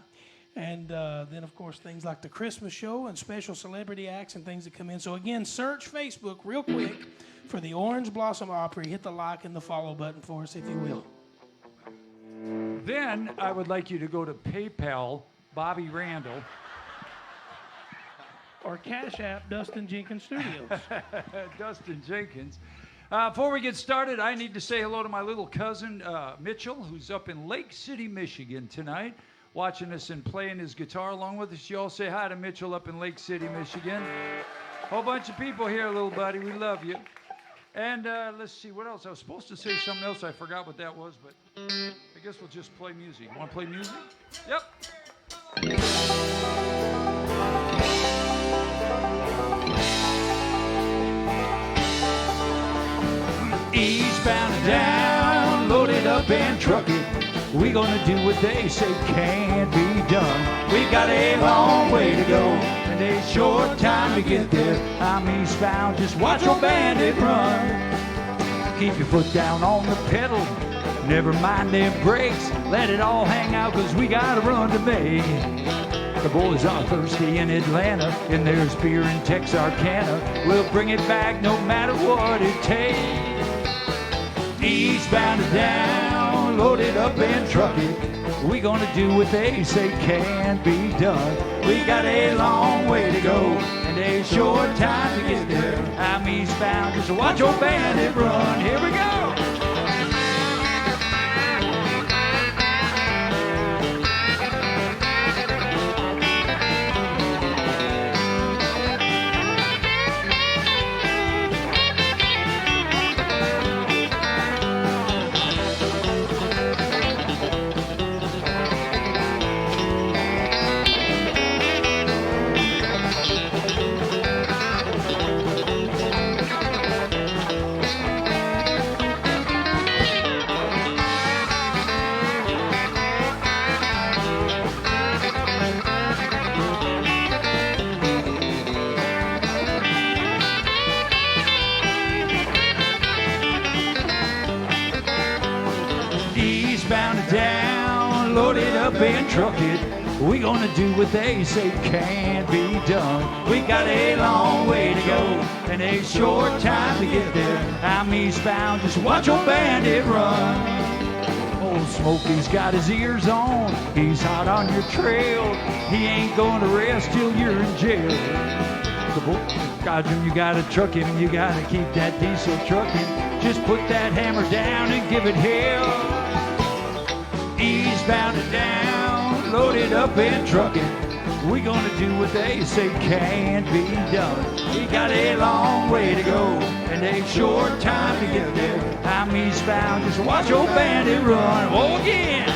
And then, of course, things like the Christmas show and special celebrity acts and things that come in. So, again, search Facebook real quick for the Orange Blossom Opry. Hit the like and the follow button for us, if you will. Then I would like you to go to PayPal, Bobby Randall. Or Cash App, Dustin Jenkins Studios. Dustin Jenkins. Before we get started, I need to say hello to my little cousin, Mitchell, who's up in Lake City, Michigan tonight, watching us and playing his guitar along with us. You all say hi to Mitchell up in Lake City, Michigan. Whole bunch of people here, little buddy. We love you. And let's see, what else? I was supposed to say something else. I forgot what that was, but I guess we'll just play music. You want to play music? Yep. Eastbound and down, loaded up and truck it. We gonna do what they say can't be done. We got a long way to go and a short time to get there. I'm eastbound, just watch your bandit run. Keep your foot down on the pedal, never mind them brakes. Let it all hang out, cause we got a run to make. The boys are thirsty in Atlanta, and there's beer in Texarkana. We'll bring it back no matter what it takes. Eastbound and down, loaded up and truck it. We gonna do what they say can't be done. We got a long way to go and a short time to get there. I'm eastbound, just watch your bandit run. Here we go. And truck it. We gonna do what they say can't be done. We got a long way to go and a short time to get there. I'm eastbound, just watch your bandit run. Old Smokey's got his ears on, he's hot on your trail. He ain't gonna rest till you're in jail. Roger, you gotta truck him, you gotta keep that diesel trucking. Just put that hammer down and give it hell. Eastbound and down, loaded up and trucking. We gonna do what they say can't be done. We got a long way to go and a short time to get there. I'm eastbound, just watch your bandit run. Oh, again.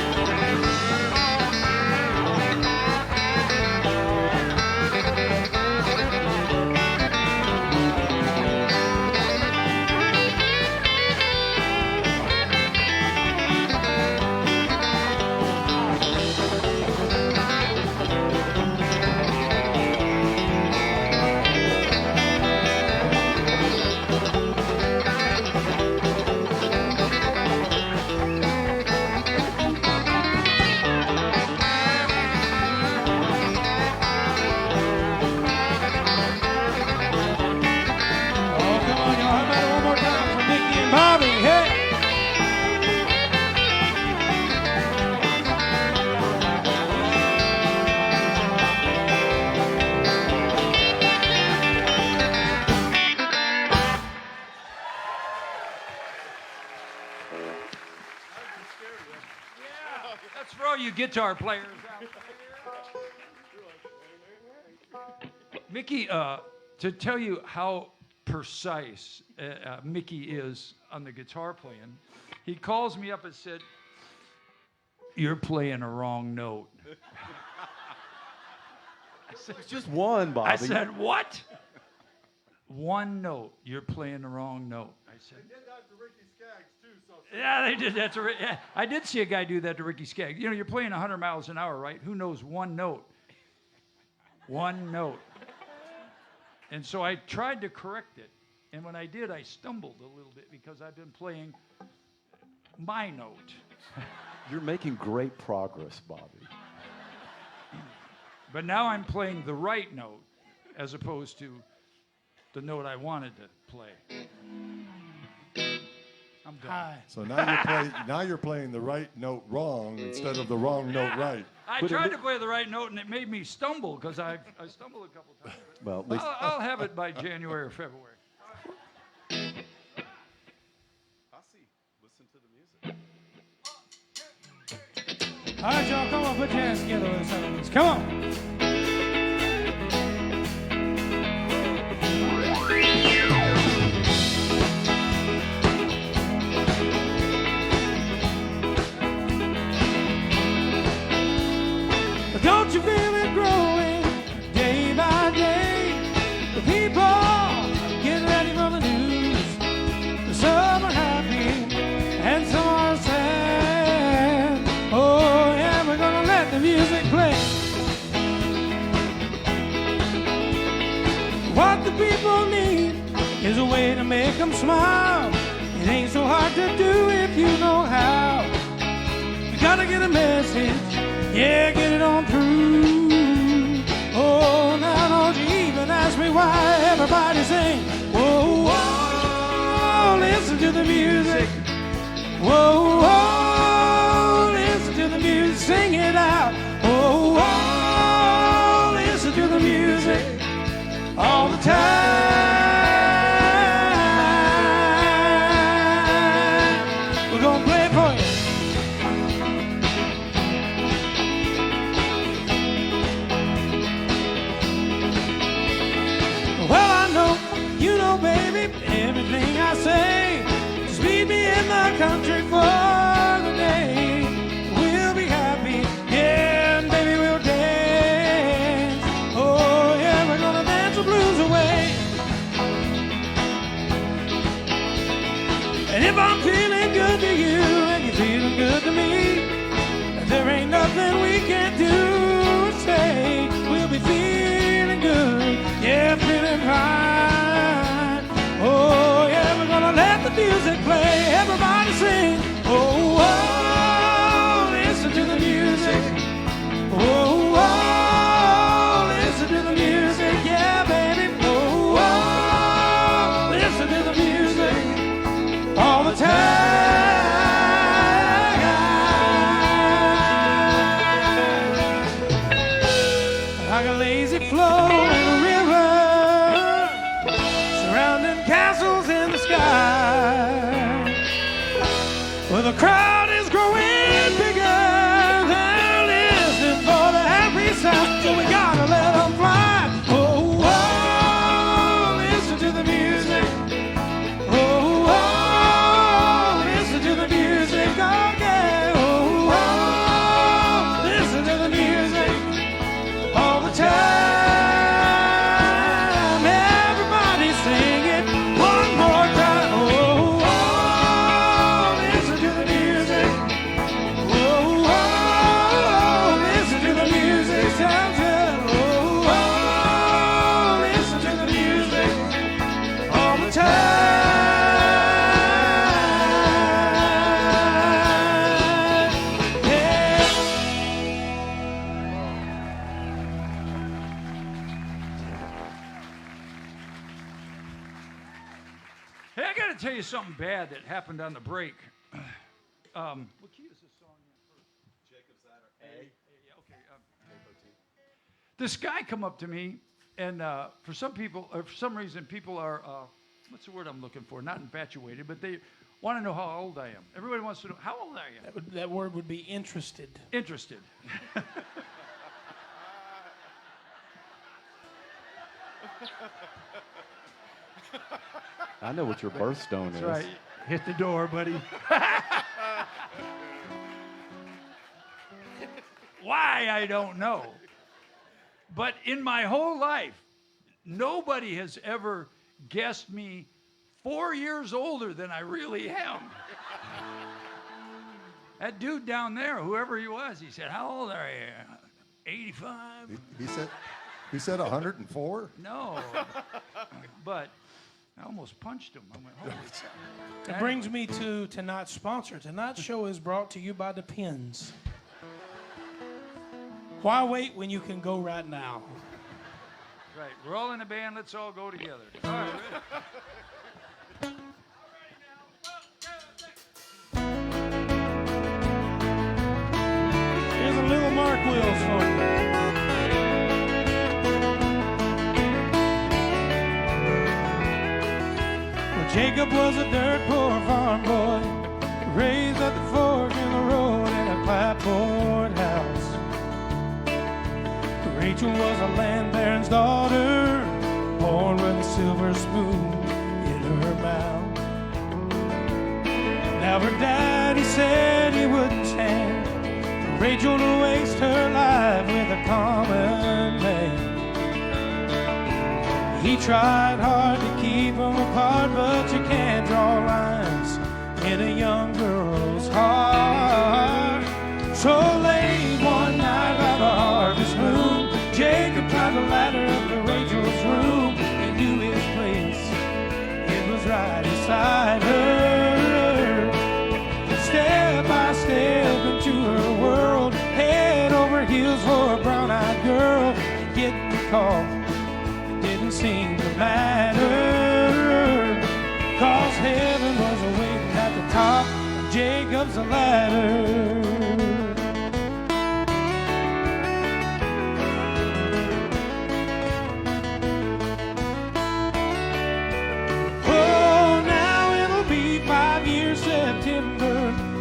That's for all you guitar players out there. Mickey, to tell you how precise Mickey is on the guitar playing, he calls me up and said, "You're playing a wrong note." It's just one, Bobby. I said, "What?" One note. You're playing the wrong note. I said. They did that to Ricky Skaggs too. So Yeah, they did that to. Yeah, I did see a guy do that to Ricky Skaggs. You know, you're playing 100 miles an hour, right? Who knows one note? One note. And so I tried to correct it, and when I did, I stumbled a little bit because I've been playing my note. You're making great progress, Bobby. But now I'm playing the right note as opposed to the note I wanted to play. I'm done. Hi. So now you're playing the right note wrong instead of the wrong note right. I tried to play the right note and it made me stumble because I stumbled a couple times. Well, at least I'll have it by January or February. listen to the music. All right, y'all, come on, put your hands together with some of this. Come on. Don't you feel it growing day by day? The people getting ready for the news. Some are happy and some are sad. Oh, yeah, we're gonna let the music play. What the people need is a way to make them smile. It ain't so hard to do if you know how. You gotta get a message. Yeah, get it on through. Oh, now don't you even ask me why everybody sing. Whoa, whoa, listen to the music. Whoa, whoa, listen to the music. Sing it out. Whoa, whoa, listen to the music all the time. We're gonna play it for you. Well, I know, you know, baby, everything I say. Just meet me in the country for the day. We'll be happy, yeah, and baby, we'll dance. Oh, yeah, we're gonna dance the blues away. And if I'm feeling good to you and you're feeling good to me, there ain't nothing we can't do or say. We'll be feeling good, yeah, feeling fine. Oh, yeah, we're gonna let the music play. Everybody sing. Oh, oh, listen to the music. Oh, oh, listen to the music. Yeah, baby. Oh, oh, listen to the music all the time. Like a lazy flow in a river, surrounding castles in the sky. Well, the crowd is growing bigger. They're listening for the happy sound, so we gotta let them fly. Oh, oh, listen to the music. Oh, oh, listen to the music. Oh, yeah. Oh, oh, listen to the music all the time. Everybody sing it one more time. Oh, oh, listen to the music. Oh, oh, listen to the music. Sounds good. Oh, oh, listen to the music all the time. Yeah. Hey, I got to tell you something bad that happened on the break. What key is this song in first? Jacob's Ladder. A. Yeah, okay. This guy come up to me, and for some people, or for some reason, people are, what's the word I'm looking for? Not infatuated, but they want to know how old I am. Everybody wants to know, how old are you? That word would be interested. Interested. I know what your birthstone is. That's right. Hit the door, buddy. Why, I don't know. But in my whole life, nobody has ever guessed me 4 years older than I really am. That dude down there, whoever he was, he said, "How old are you?" 85? He said 104? No. But I almost punched him. I went, holy cow. That brings me to tonight's sponsor. Tonight's show is brought to you by Depends. Why wait when you can go right now? Right. We're all in a band. Let's all go together. All right, ready? Here's a little Mark Wills for you. Well, Jacob was a dirt poor farm boy, raised at the fork in the road in a clapboard house. Rachel was a land baron's daughter, born with a silver spoon in her mouth. Now her daddy said he wouldn't stand for Rachel to waste her life with a common man. He tried hard to keep them apart, but you can't draw lines in a young girl's heart. So late one night by the harvest moon, Jacob climbed the ladder up to Rachel's room. He knew his place, it was right beside her. Step by step into her world, head over heels for a brown-eyed girl. And getting the call, it didn't seem to matter, 'cause heaven was awaiting at the top of Jacob's ladder.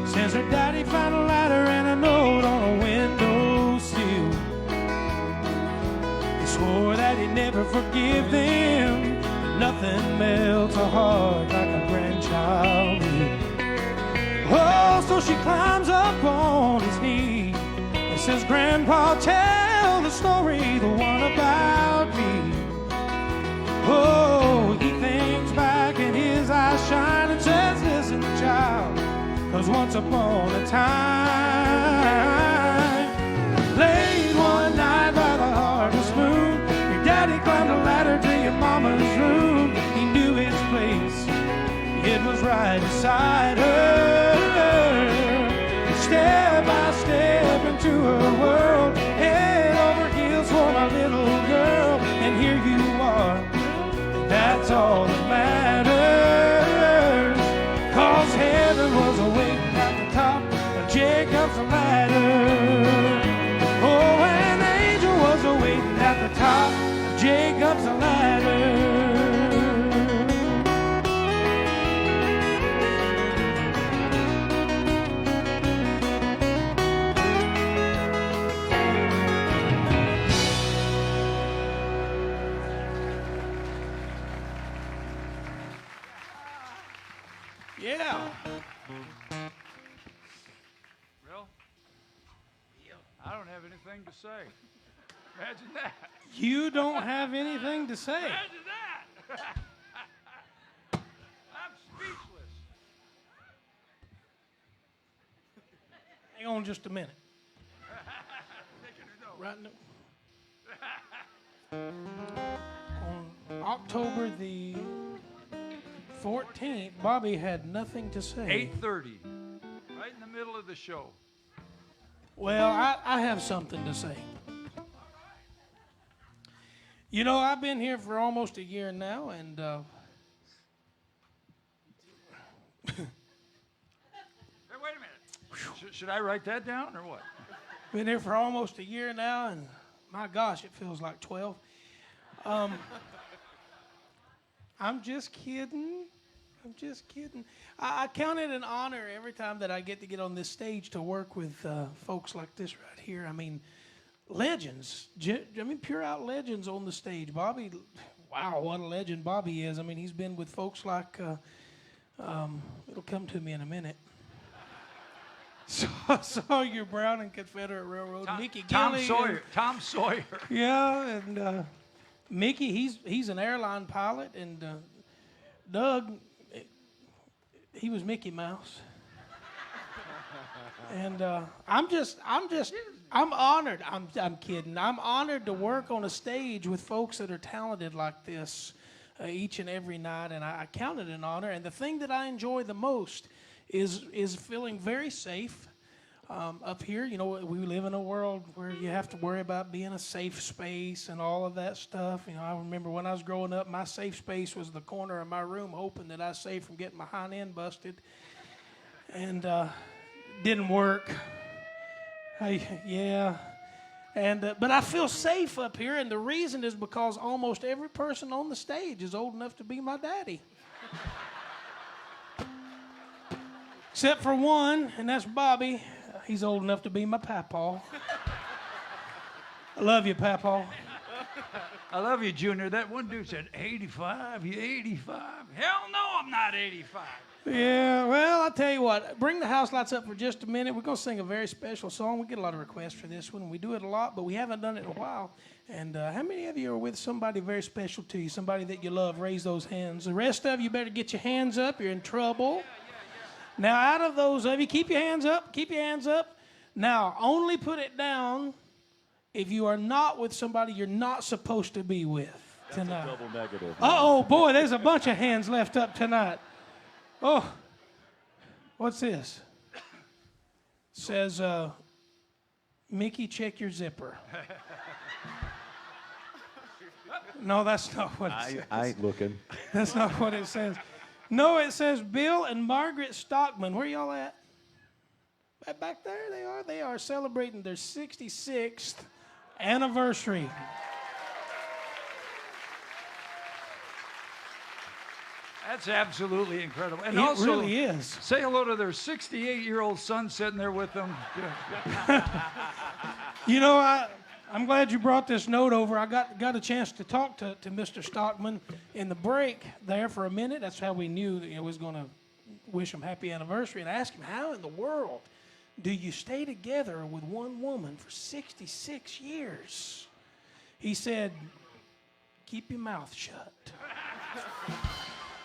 Since her daddy found a ladder and a note on a windowsill. He swore that he'd never forgive them, but nothing melts a heart like a grandchild will. Oh, so she climbs up on his knee and says, Grandpa, tell the story, the one about me. Oh, he thinks back and his eyes shine and says, listen, child, 'cause once upon a time, late one night by the harvest moon, your daddy climbed a ladder to your mama's room. He knew his place, it was right beside her. Step by step into her world, head over heels for my little girl. And here you are, that's all that matters, 'cause heaven was awaiting at the top of Jacob's ladder. Oh, an angel was awaiting at the top of Jacob's ladder. Yeah. Real? I don't have anything to say. Imagine that. You don't have anything to say. Imagine that. I'm speechless. Hang on just a minute. Right now. On October the 14th, Bobby had nothing to say. 8:30, right in the middle of the show. Well, I have something to say. You know, I've been here for almost a year now, and Hey, wait a minute. Should I write that down or what? been here for almost a year now, and my gosh, it feels like 12. I'm just kidding. I'm just kidding. I count it an honor every time that I get to get on this stage to work with folks like this right here. I mean, legends. Pure out legends on the stage. Bobby, wow, what a legend Bobby is. I mean, he's been with folks like, it'll come to me in a minute. Sawyer Brown and Confederate Railroad. Mickey Gilley. Tom Sawyer. Yeah, and Mickey, he's an airline pilot, and Doug, he was Mickey Mouse. And I'm honored. I'm kidding. I'm honored to work on a stage with folks that are talented like this. each and every night, and I count it an honor. And the thing that I enjoy the most is feeling very safe up here. You know, we live in a world where you have to worry about being a safe space and all of that stuff. You know, I remember when I was growing up, my safe space was the corner of my room, hoping that I was safe from getting my hind end busted. And didn't work. Yeah. And but I feel safe up here, and the reason is because almost every person on the stage is old enough to be my daddy. Except for one, and that's Bobby. He's old enough to be my papaw. I love you, papaw. I love you, Junior. That one dude said, 85? You 85? Hell no, I'm not 85. Yeah, well, I'll tell you what. Bring the house lights up for just a minute. We're going to sing a very special song. We get a lot of requests for this one. We do it a lot, but we haven't done it in a while. And how many of you are with somebody very special to you, somebody that you love? Raise those hands. The rest of you better get your hands up. You're in trouble. Now, out of those of you, keep your hands up. Keep your hands up. Now, only put it down if you are not with somebody you're not supposed to be with tonight. That's a double negative. Uh-oh, boy, there's a bunch of hands left up tonight. Oh, what's this? Says, Mickey, check your zipper. No, that's not what it says. I ain't looking. That's not what it says. No, it says Bill and Margaret Stockman. Where y'all at? Back there they are. They are celebrating their 66th anniversary. That's absolutely incredible. And It also, really is. say hello to their 68-year-old son sitting there with them. You know, I'm glad you brought this note over. I got a chance to talk to Mr. Stockman in the break there for a minute. That's how we knew that I was going to wish him happy anniversary. And I asked him, how in the world do you stay together with one woman for 66 years? He said, keep your mouth shut.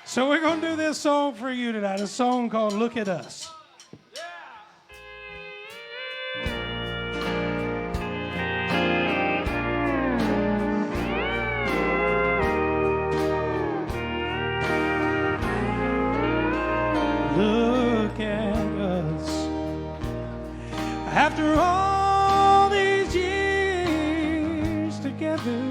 So we're going to do this song for you tonight, a song called Look at Us. Look at us. After all these years together,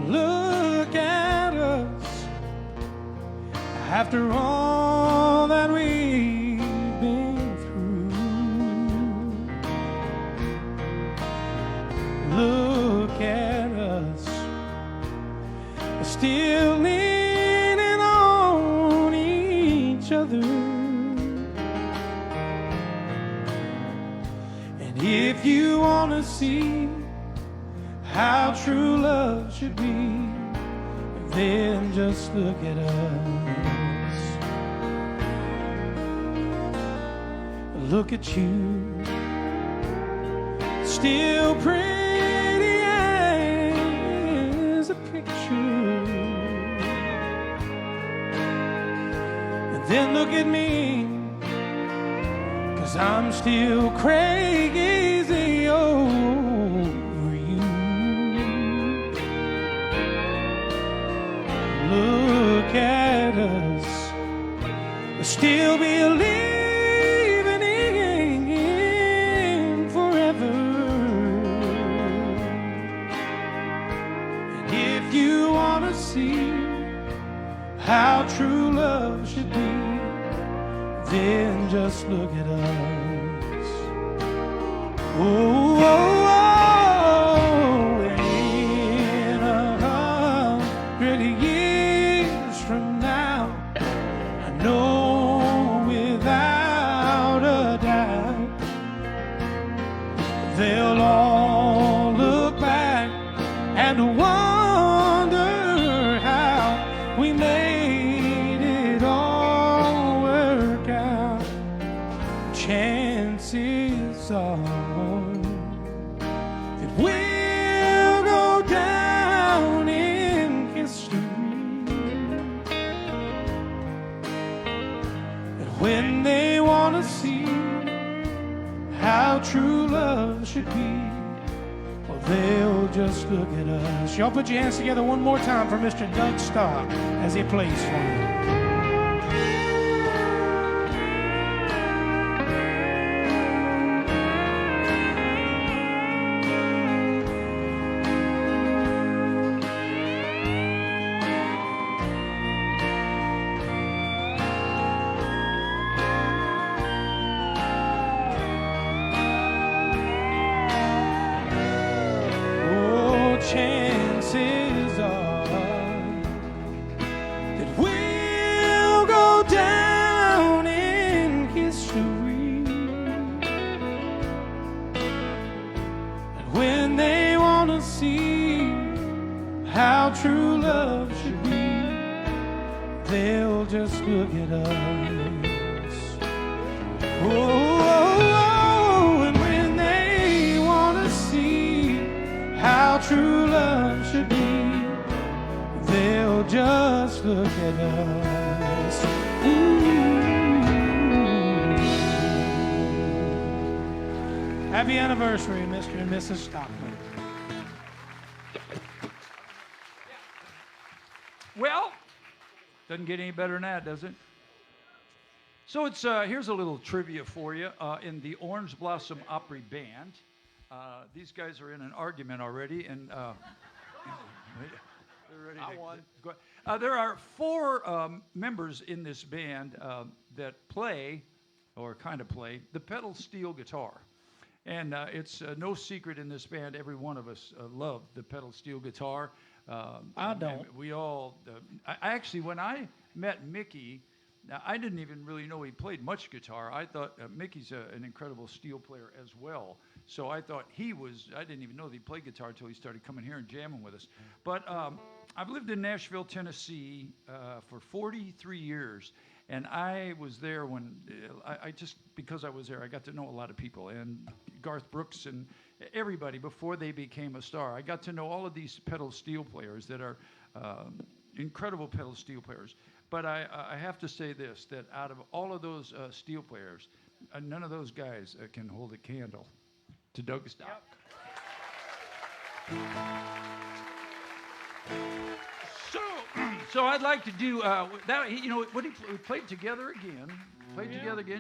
look at us. After all that we've been through, look at us. Still leaning on each other. And if you want to see how true love should be, then just look at us. Look at you, still pretty as a picture. And then look at me, 'cause I'm still crazy over you. Look at us, still believing in forever. And if you want to see how true love should be, then just look at us. Oh, oh, oh, in 100 years from now, I know without a doubt they'll all look back and wonder how we made it all work out. Chances are that we'll go down in history. And when they want to see how true love should be, well, they'll just look at us. Y'all put your hands together one more time for Mr. Doug Starr as he plays for you. Chances are that we'll go down in history. And when they want to see how true love should be, they'll just look at us. Oh, and when they want to see how true love should be, they'll just look at us. Ooh. Happy anniversary, Mr. and Mrs. Stockman. Well, doesn't get any better than that, does it? So it's here's a little trivia for you. In the Orange Blossom Opry Band, these guys are in an argument already, and they're ready to go. There are 4 members in this band that play, or kind of play, the pedal steel guitar. And it's no secret in this band, every one of us love the pedal steel guitar. I don't. We all, I actually, when I met Mickey, now, I didn't even really know he played much guitar. I thought Mickey's an incredible steel player as well. So I thought I didn't even know that he played guitar until he started coming here and jamming with us. But I've lived in Nashville, Tennessee for 43 years. And I was there when, because I was there, I got to know a lot of people. And Garth Brooks and everybody before they became a star. I got to know all of these pedal steel players that are incredible pedal steel players. But I have to say this, that out of all of those steel players, none of those guys can hold a candle to Doug Stock. Yep. So I'd like to do that. You know, we played together again.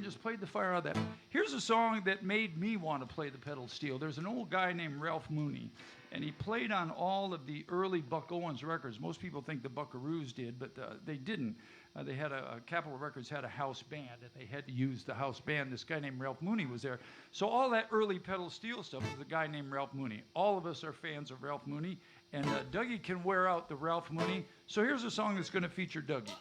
Just played the fire out of that. Here's a song that made me want to play the pedal steel. There's an old guy named Ralph Mooney, and he played on all of the early Buck Owens records. Most people think the Buckaroos did, but they didn't. They had Capitol Records had a house band, and they had to use the house band. This guy named Ralph Mooney was there. So all that early pedal steel stuff was a guy named Ralph Mooney. All of us are fans of Ralph Mooney, and Dougie can wear out the Ralph Mooney. So here's a song that's going to feature Dougie.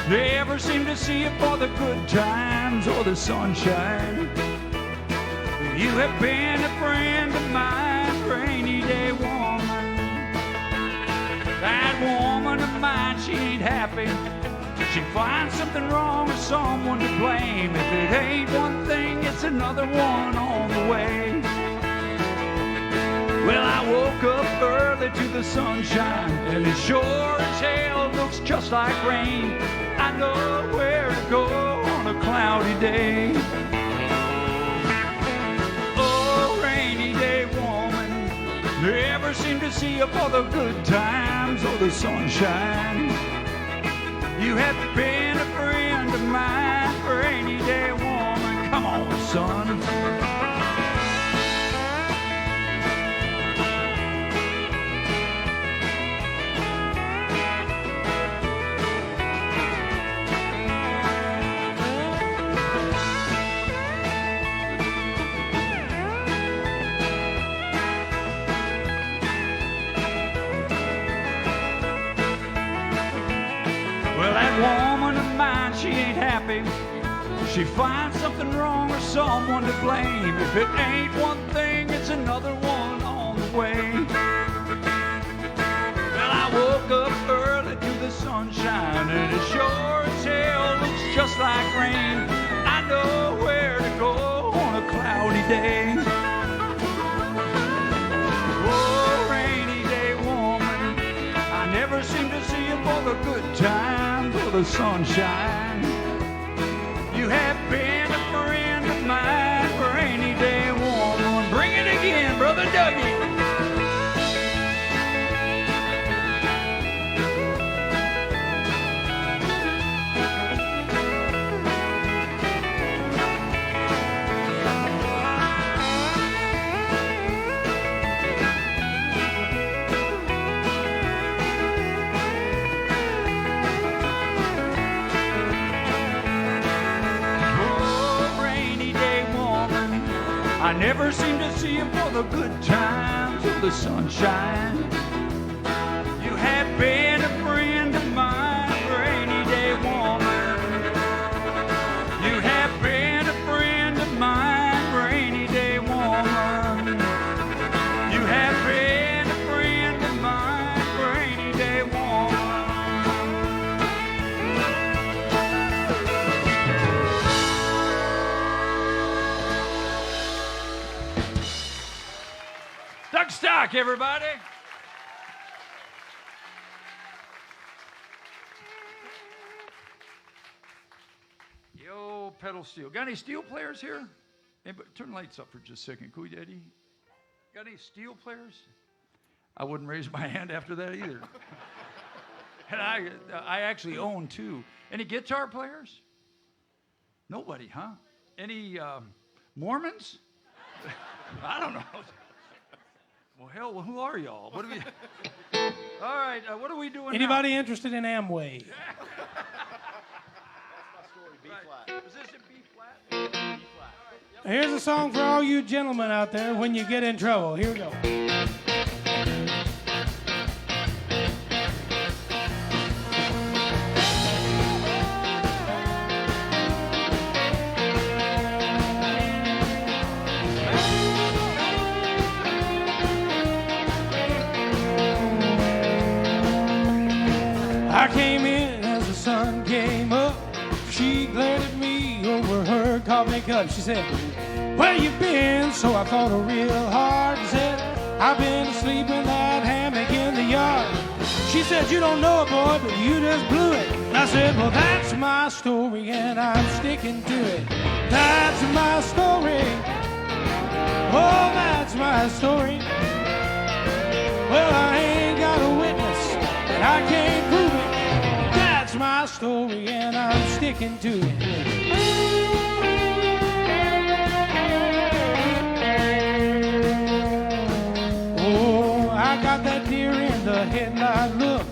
Never seem to see it for the good times or the sunshine. You have been a friend of mine, rainy day woman. That woman of mine, she ain't happy. She finds something wrong or someone to blame. If it ain't one thing, it's another one on the way. Well, I woke up early to the sunshine, and it sure as hell looks just like rain. I know where to go on a cloudy day. Oh, rainy day woman, never seem to see you for the good times or the sunshine. You have been a friend of mine, rainy day woman. Come on, son. Woman of mine, she ain't happy. She finds something wrong or someone to blame. If it ain't one thing, it's another one on the way. Well, I woke up early to the sunshine, and it sure as hell looks just like rain. I know where to go on a cloudy day. for the good times, for the sunshine. You have been a friend of mine for any day woman. Bring it again, Brother Dougie. I never seem to see him for the good times or the sunshine. You have been a friend of mine for any day woman. You have been a friend of mine for any day woman. You have been a friend of mine for any day woman. Duck stock, everybody. Yo, pedal steel. Got any steel players here? Anybody, turn the lights up for just a second, could you, Eddie? Got any steel players? I wouldn't raise my hand after that either. And I actually own two. Any guitar players? Nobody, huh? Any Mormons? I don't know. Well, hell, who are y'all? What are we? All right, what are we doing Anybody now? interested in Amway? Right. Is this in B flat? B flat. Here's a song for all you gentlemen out there when you get in trouble. Here we go. I came in as the sun came up. She glared at me over her coffee cup. She said, "Where you been?" So I thought her real hard and said, "I've been asleep in that hammock in the yard." She said, "You don't know it, boy, but you just blew it." And I said, "Well, that's my story, and I'm sticking to it. That's my story. Oh, that's my story. Well, I ain't got a witness, and I can't prove it. That's my story, and I'm sticking to it." Oh, I got that deer in the headlight look.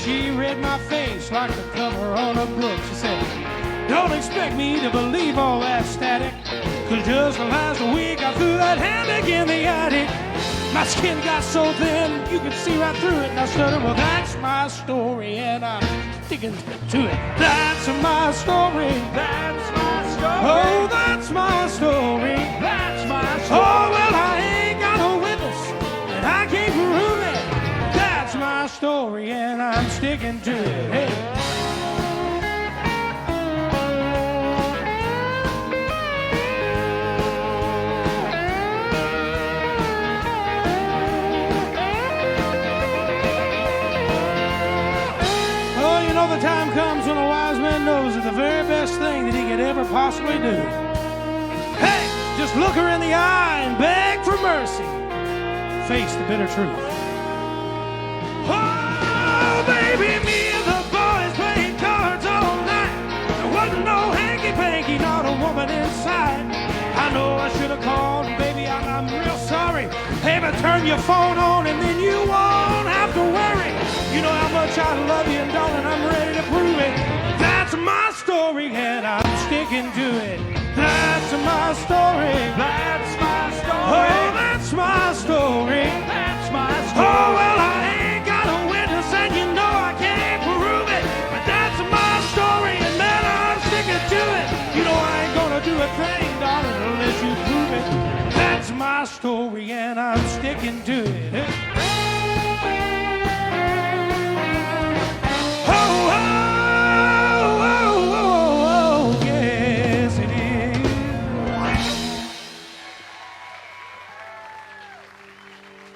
She read my face like the cover on a book. She said, "Don't expect me to believe all that static, 'cause just last week I threw that hammock in the attic. My skin got so thin, you could see right through it." And I stuttered, "Well, that's my story, and I'm sticking to it. That's my story. That's my story. Oh, that's my story. That's my story. Oh, well, I ain't got a witness, and I can't prove it. That's my story, and I'm sticking to it. Hey. The time comes when a wise man knows that the very best thing that he could ever possibly do, hey, just look her in the eye and beg for mercy. Face the bitter truth. Oh, baby, me and the boys playing cards all night. There wasn't no hanky-panky, not a woman inside. I know I should have called, baby, I'm real sorry. Hey, but turn your phone on and then you won't have to worry. You know how much I love you, and darling, I'm ready to prove it. That's my story, and I'm sticking to it. That's my story. That's my story. Oh, that's my story. That's my story. Oh, well, I ain't got a witness, and you know I can't prove it. But that's my story, and man, I'm sticking to it. You know I ain't gonna do a thing, darling, unless you prove it. That's my story, and I'm sticking to it.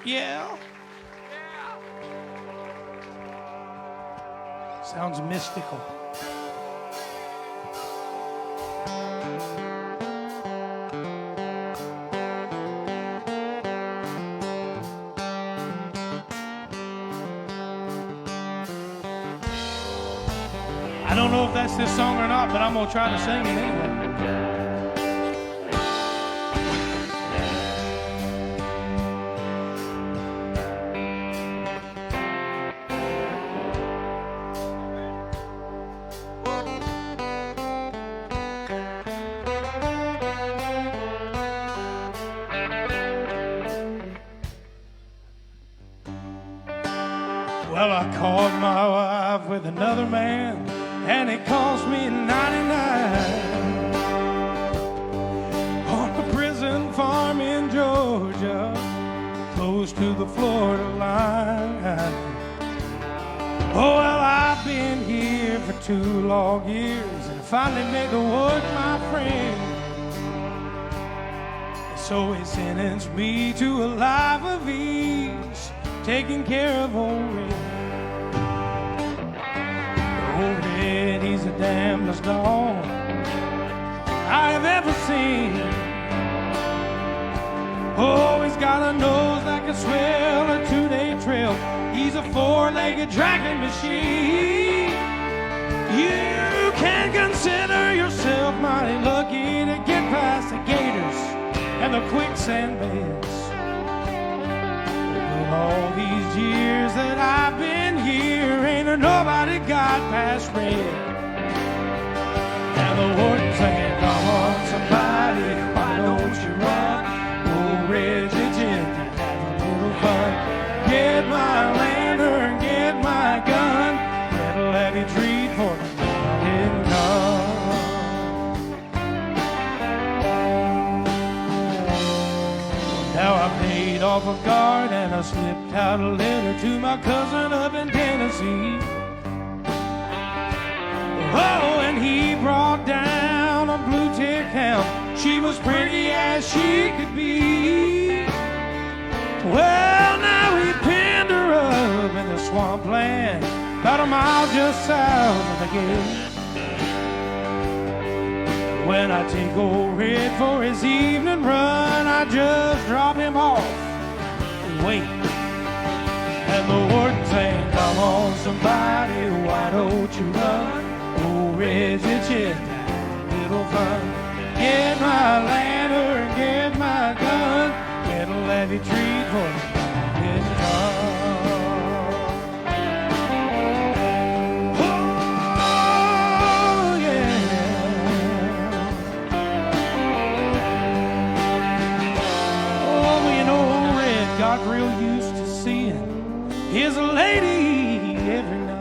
Yeah. Sounds mystical. I don't know if that's this song or not, but I'm going to try to sing it anyway. Well, I caught my wife with another man, and it cost me 99 on a prison farm in Georgia, close to the Florida line. Oh, well, I've been here for 2 long years, and I finally made the woods my friend. And so he sentenced me to a life of ease, taking care of old Red. Old Red, he's the damnedest dog I have ever seen. Oh, he's got a nose that can swell a 2-day trail. He's a 4-legged dragging machine. You can consider yourself mighty lucky to get past the gators and the quicksand beds. All these years that I've been here, ain't nobody got past Red. And the warden saying, come on, somebody, why don't you run? Oh, Reggie, have a little fun. Get my lantern, get my gun. Little heavy treat for the morning come. Now I paid off a guard and I slipped out a letter to my cousin up in Tennessee. Oh, and he brought down a blue-tick hound. She was pretty as she could be. Well, now he pinned her up in the swampland, about a mile just south of the gate. When I take old Red for his evening run, I just drop him off and wait. And the warden saying, come on, somebody, why don't you run? Oh, Reggie, just have a little fun. Get my lantern, get my gun, get a levy treat for the morning come. Oh, yeah. Oh, you know, Red got real used to seeing his lady every night.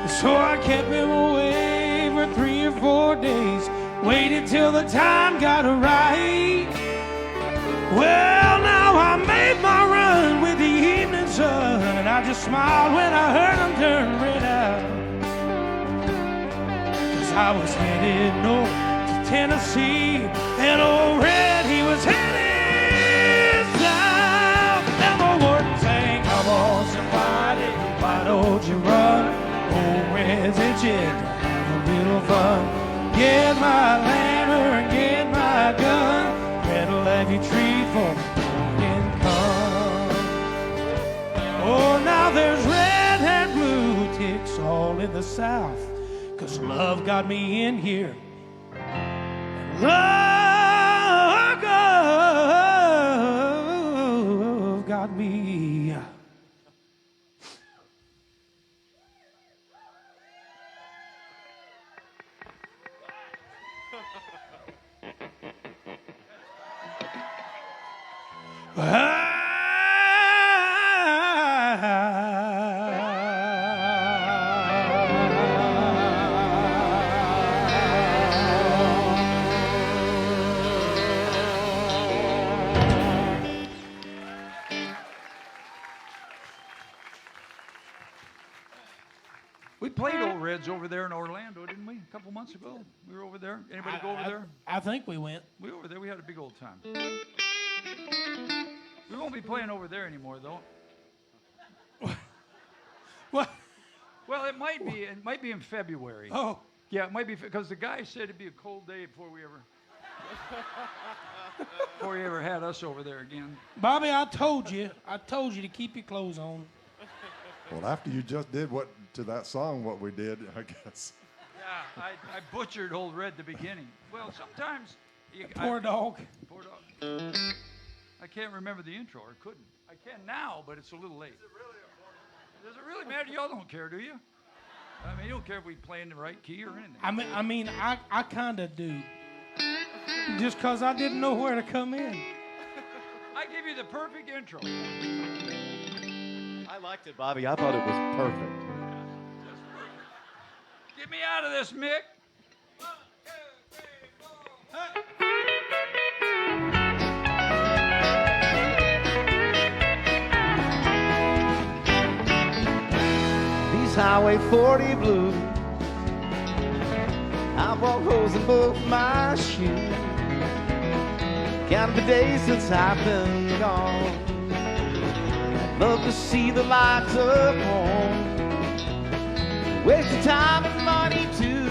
So I kept him away for 3 or 4 days, waited till the time got right. Well, now I made my run with the evening sun, and I just smiled when I heard him turn Red out. 'Cause I was headed north to Tennessee, and old Red, he was headed south. And the warden sang, come on, somebody, why don't you run? Oh, Red's itching, have a little fun. Get my lantern, get my gun. Red'll have you treat for the morning come. Oh, now there's red and blue ticks all in the South, 'cause love got me in here. And love got me. We played Old Reds over there in Orlando, didn't we? A couple months ago. We were over there. Anybody go over there? I think we went. We were over there. We had a big old time. We won't be playing over there anymore, though. What? Well, it might be. It might be in February. Oh. Yeah, it might be because the guy said it'd be a cold day before he ever had us over there again. Bobby, I told you to keep your clothes on. Well, after you just did what to that song, what we did, I guess. Yeah, I butchered Old Red at the beginning. Well, sometimes. Poor dog. Poor dog. I can't remember the intro, or couldn't. I can now, but it's a little late. Does it really matter? Y'all don't care, do you? I mean, you don't care if we play in the right key or anything. I kind of do. Just because I didn't know where to come in. I give you the perfect intro. I liked it, Bobby. I thought it was perfect. Get me out of this, Mick. These Highway 40 blues, I've walked holes in both my shoes. Counting the days since I've been gone. I'd love to see the lights of home. Wasted time and money too.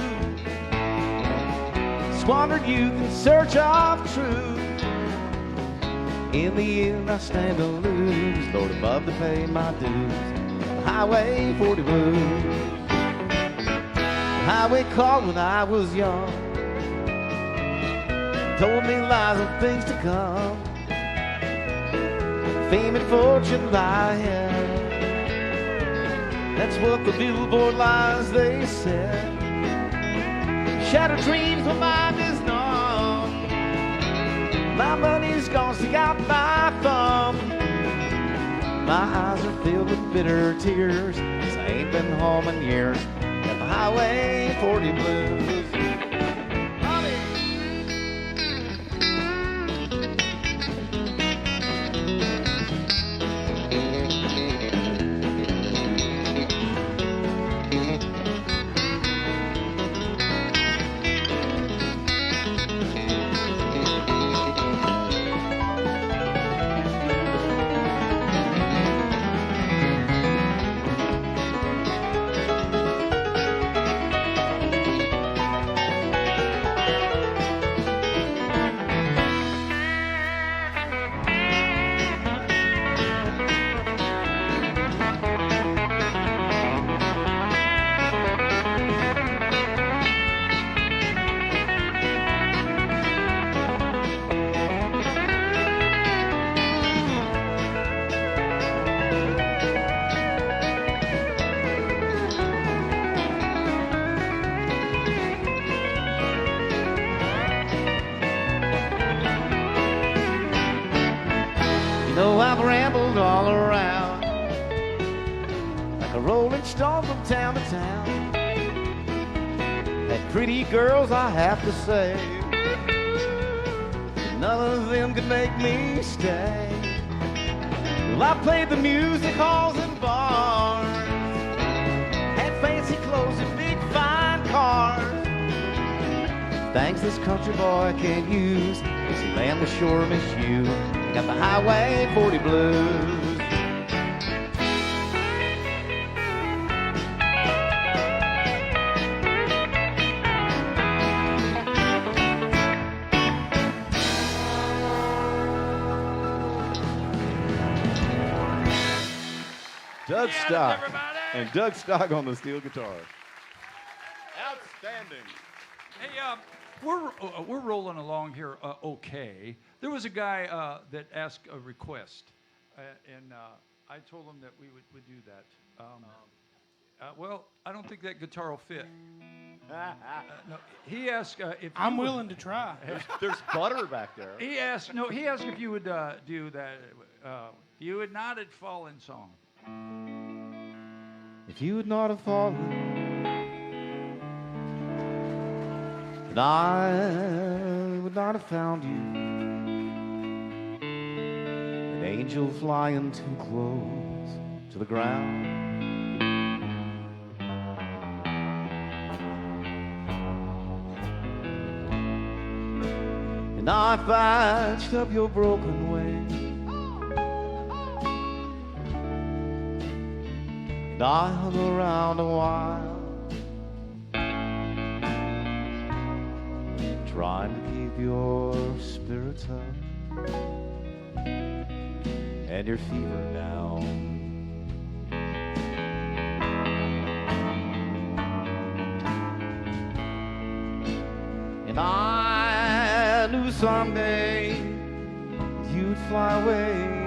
Squandered youth in search of truth. In the end I stand to lose. Lord above to pay my dues. Highway 40 blues. Highway called when I was young. Told me lies of things to come. Fame and fortune lie ahead. That's what the billboard lies they said. Shattered dreams, my mind is numb. My money's gone, stick out my thumb. My eyes are filled with bitter tears, 'cause I ain't been home in years. Got the Highway 40 blues. I've rambled all around like a rolling stone from town to town. Had pretty girls, I have to say, none of them could make me stay. Well, I played the music halls and bars, had fancy clothes and big fine cars. Things this country boy can't use, this land will sure miss you. Got the Highway 40 blues. Doug Stock. And Doug Stock on the steel guitar. Outstanding. Hey, we're rolling along here okay. There was a guy that asked a request, and I told him that we would do that. Well, I don't think that guitar will fit. No, he asked if I'm willing to try. There's butter back there. He asked if you would do that. You would not have fallen song. If you would not have fallen, then I would not have found you. An angel flying too close to the ground. And I patched up your broken wings. and I hung around a while, trying to keep your spirits up and your fever down. And I knew someday you'd fly away.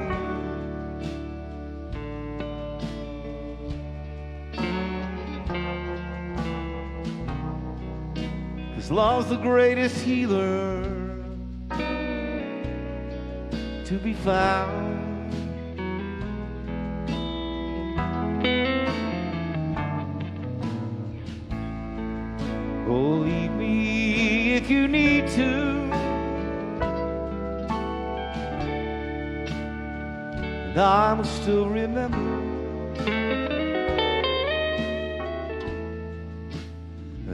'Cause love's the greatest healer to be found. Oh, leave me if you need to, and I will still remember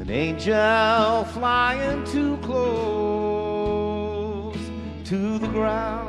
an angel flying too close to the ground.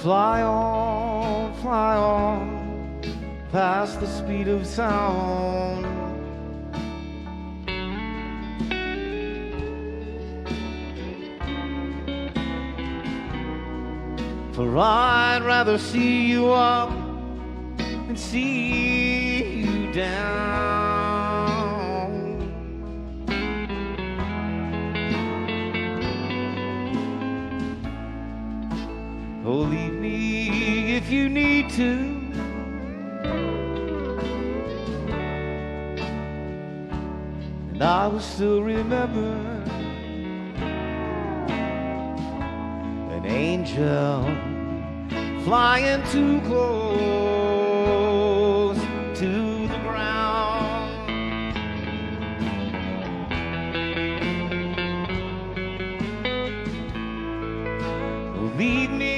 Fly on, past the speed of sound. For I'd rather see you up than see you down. Oh, leave me if you need to, and I will still remember an angel flying too close to the ground. Oh, leave me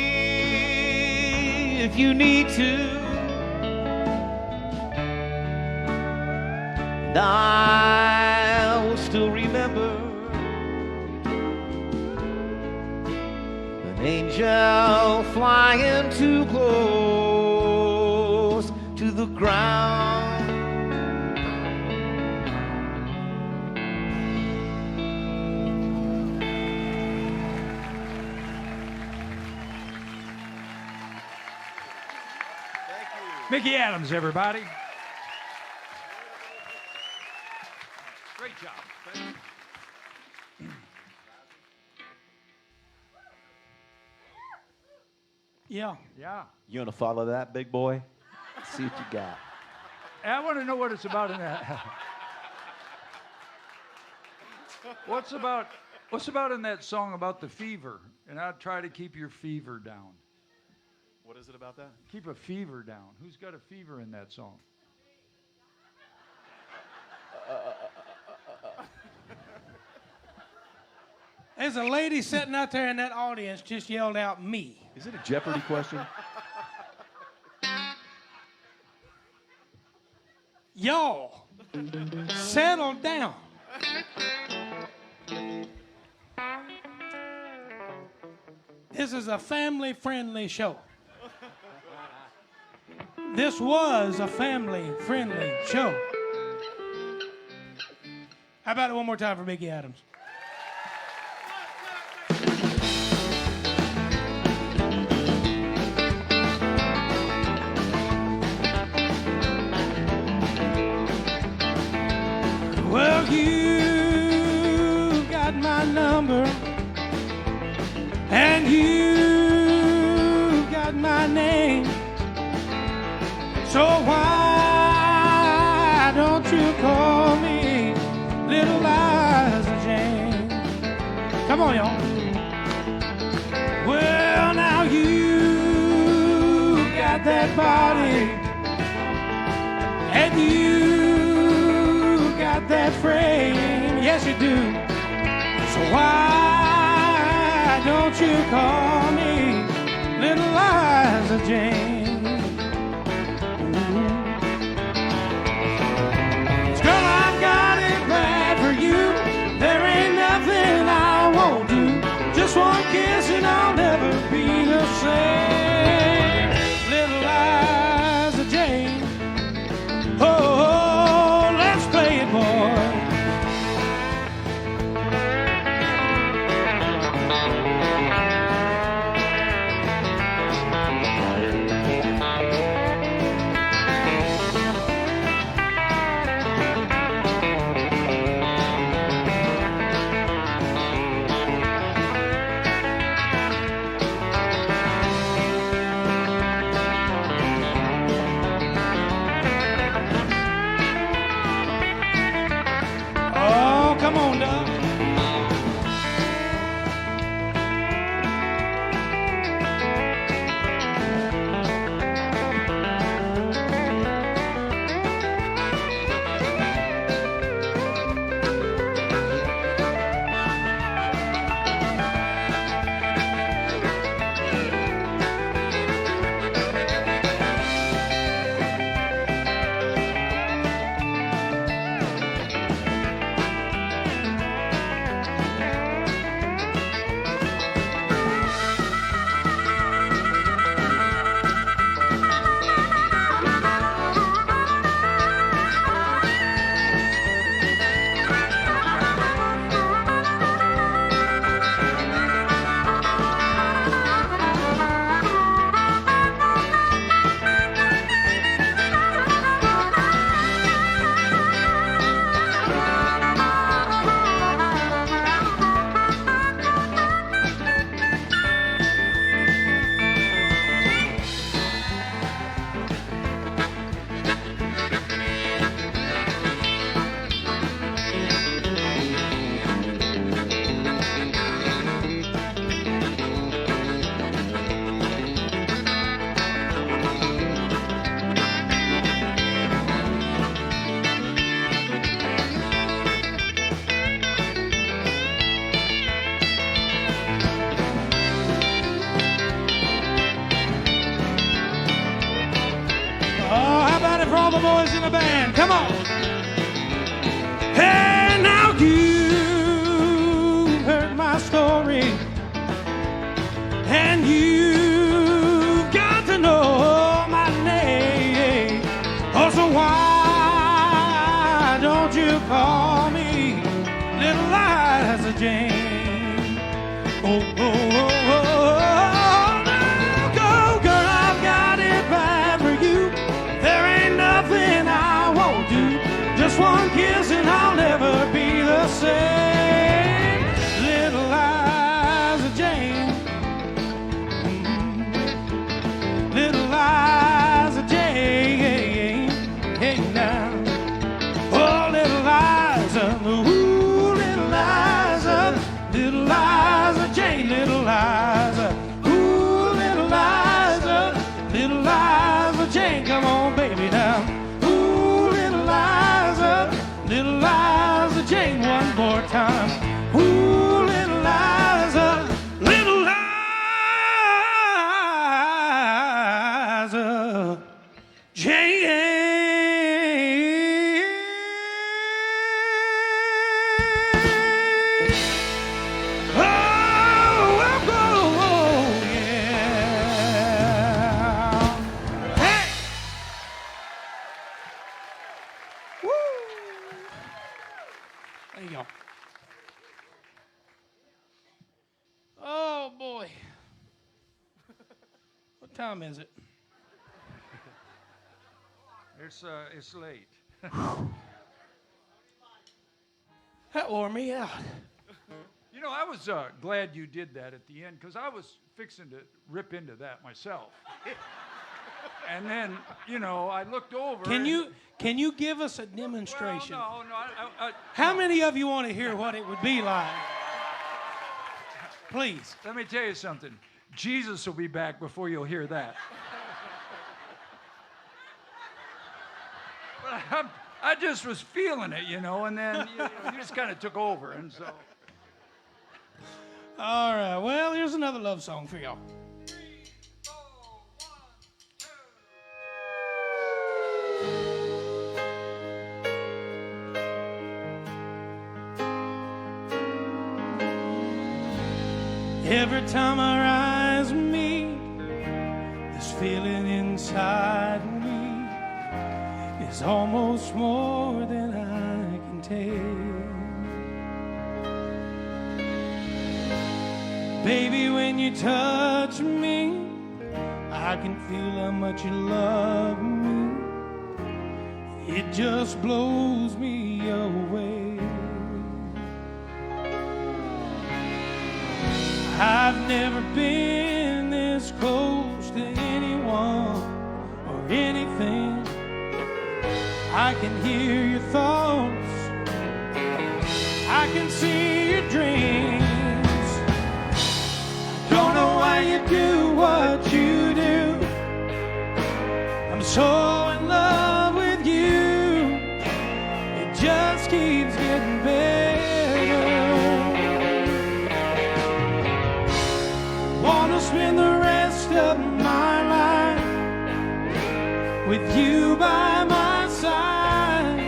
if you need to, and I will still remember an angel flying too close to the ground. Mickey Adams, everybody. Great job. Yeah. Yeah. You want to follow that, big boy? See what you got. I want to know what it's about in that. What's about in that song about the fever? And I'll try to keep your fever down. What is it about that? Keep a fever down. Who's got a fever in that song? There's a lady sitting out there in that audience just yelled out me. Is it a Jeopardy question? Y'all, settle down. This is a family-friendly show. This was a family-friendly show. How about it one more time for Mickey Adams? Well, you got my number, and you got my name. So why don't you call me Little Liza Jane? Come on, y'all. Well, now you got that body, and you got that frame. Yes, you do. So why don't you call me Little Liza Jane? Girl, I've got it bad for you. There ain't nothing I won't do. Just one kiss and I'll never be the same. Little Liza Jane. Oh, let's play it, boy. Oh, come on, Doug. For all the boys in the band, come on. Hey, now you heard my story, and you've got to know my name. Oh, so why don't you call me Little Liza Jane? Oh, oh, oh, oh, oh. Now go, girl, I've got it bad for you. There ain't nothing I won't do. Just one kiss and I'll never be the same. Little Liza Jane. Little Liza Jane. Hey now. Oh, little Liza. Ooh, little Liza. Little Liza Jane. Little Liza. Ooh, little Liza. Little Liza Jane. Come on, baby, now. Ooh, little Liza. Little Liza Jane. One more time. Ooh, little Liza. Little Liza Jane. There you go. Oh boy. What time is it? It's late. That wore me out. You know, I was glad you did that at the end because I was fixing to rip into that myself. And then, you know, I looked over. Can you give us a demonstration? Well, no. How many of you want to hear what it would be like? Please. Let me tell you something. Jesus will be back before you'll hear that. But I just was feeling it, you know, and then you just kind of took over, and so. All right. Well, here's another love song for y'all. Every time our eyes meet, this feeling inside me is almost more than I can tell. Baby, when you touch me, I can feel how much you love me. It just blows me away. I've never been this close to anyone or anything. I can hear your thoughts, I can see your dreams. Don't know why you do what you do. I'm so in love with you. It just keeps getting better. Wanna spend the rest of my life with you by my side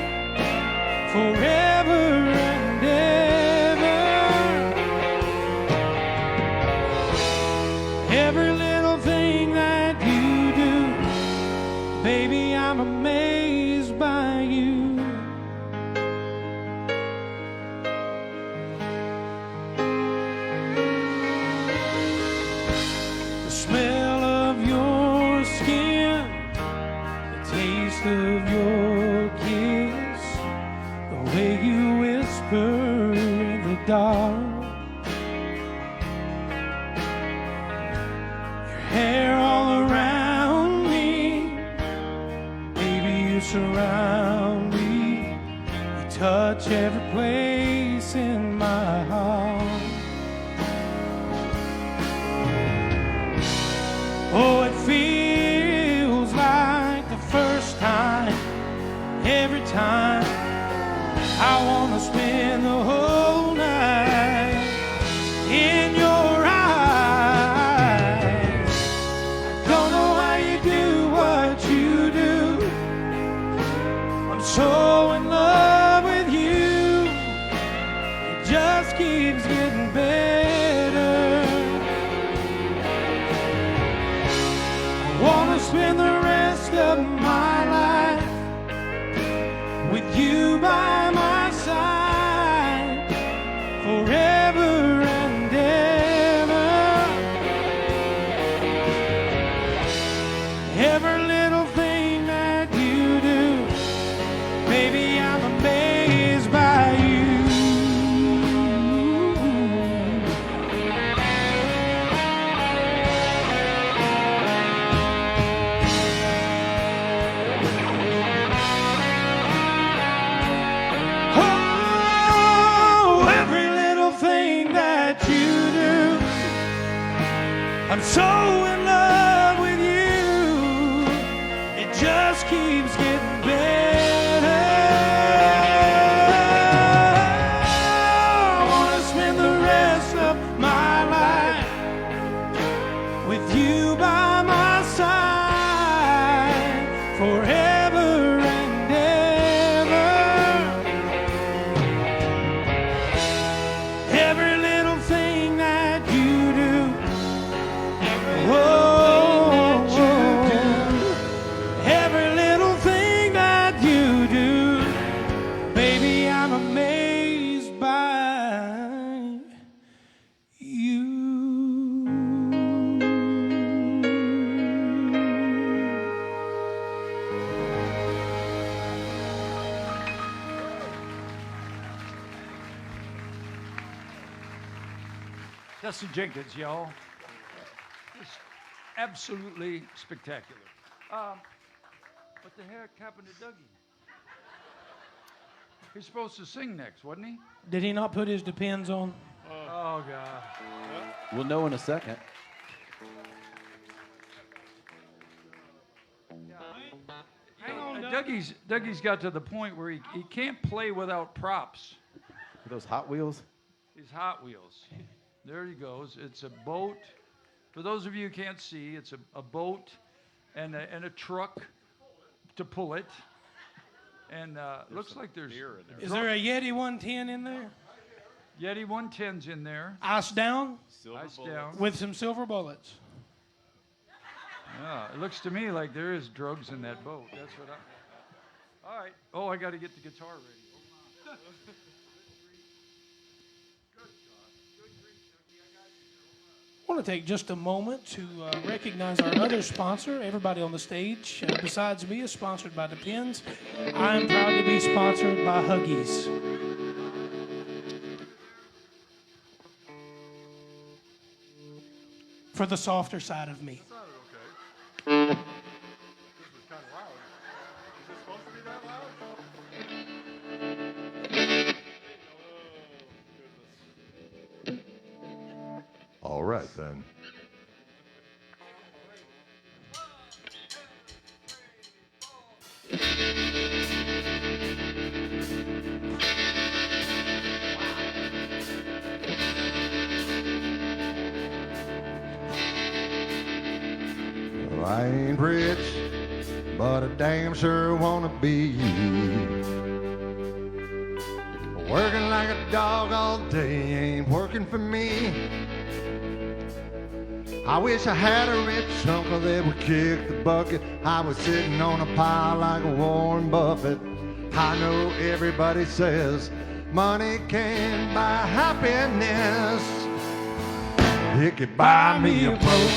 forever and ever. Every little thing that you do, baby, I'm amazed by you. The smell of your skin, the taste of your kiss, the way you whisper in the dark. Hair all around me, baby, you surround me. You touch every place in my heart. Oh, it feels like the first time, every time. I wanna spend the whole night in your eyes. Don't know why you do what you do. I'm so in love with you. It just keeps getting better. I wanna spend the rest of my life with you by my side forever and ever. Every little thing that you do, baby, I'm amazed by you. Oh, every little thing that you do, I'm so in love with you. It just keeps getting better. I wanna spend the rest of my life with you by my side forever and ever. Every little thing that you do, oh, Dustin Jenkins, y'all. Just absolutely spectacular. What the heck happened to Dougie? He's supposed to sing next, wasn't he? Did he not put his Depends on? Oh, God. We'll know in a second. Hang on, Dougie's got to the point where he can't play without props. For those Hot Wheels. These Hot Wheels. There he goes. It's a boat. For those of you who can't see, it's a boat and a truck to pull it. And looks like there's beer in there. Is there a Yeti 110 in there? Yeti 110's in there. Ice down Ice down. with some silver bullets. Yeah, it looks to me like there is drugs in that boat. That's what I. All right. Oh, I got to get the guitar ready. I want to take just a moment to recognize our other sponsor. Everybody on the stage, besides me, is sponsored by Depends. I am proud to be sponsored by Huggies. For the softer side of me. All right, then. Well, I ain't rich, but I damn sure wanna be. Working like a dog all day ain't working for me. I wish I had a rich uncle that would kick the bucket. I was sitting on a pile like a Warren Buffett. I know everybody says money can't buy happiness. It could buy me a boat.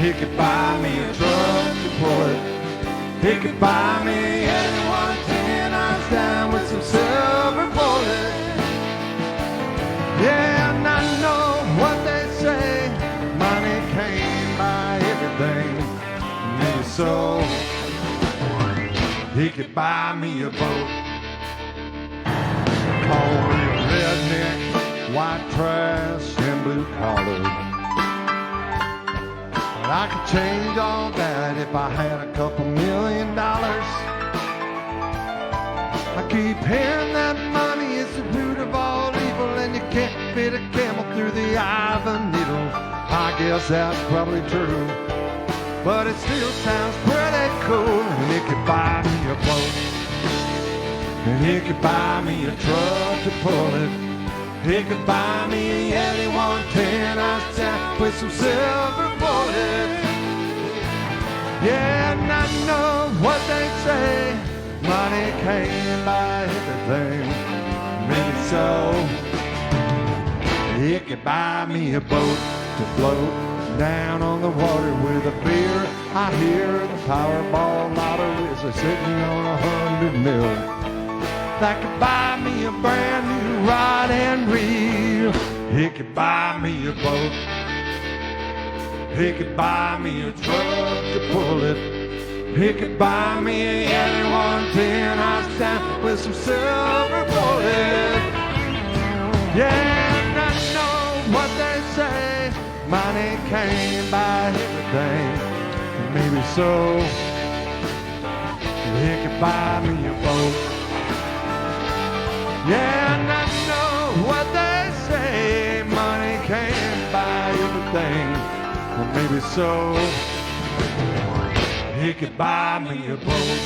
It could buy me a truck to pull it. It could buy me anyone 10 hours down with some silver bullet. Yeah, and I know what they say. Money can't buy everything. Maybe so. He could buy me a boat. Call me a redneck, white trash, and blue collar. But I could change all that if I had a couple $1 million. I keep hearing that money is the root of all evil, and you can't fit a camel through the eye of a needle. I guess that's probably true, but it still sounds pretty cool. And it could buy me a boat, and it could buy me a truck to pull it. It could buy me a Yeti 110 outside with some silver bullets. Yeah, and I know what they say. Money can't buy everything. Maybe so. It could buy me a boat to float down on the water with a beer. I hear the Powerball lottery is sitting on 100 mil. That could buy me a brand new rod and reel. It could buy me a boat. It could buy me a truck to pull it. It could buy me a Yeti 110 outside with some silver bullet. Yeah, and I know what they say. Money can't buy everything. Maybe so. It could buy me a boat. Yeah, and I know what they say. Money can't buy everything. Well, maybe so. He could buy me a boat.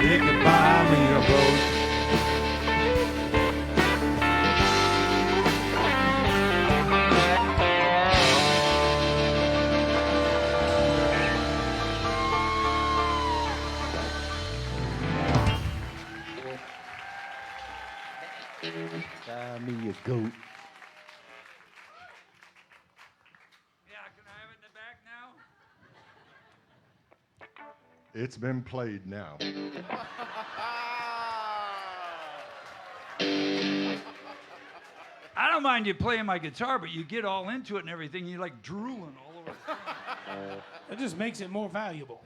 He could buy me a boat. Buy me a goat. Yeah, can I have it in the back now? It's been played now. I don't mind you playing my guitar, but you get all into it and everything. You're like drooling all over. It just makes it more valuable.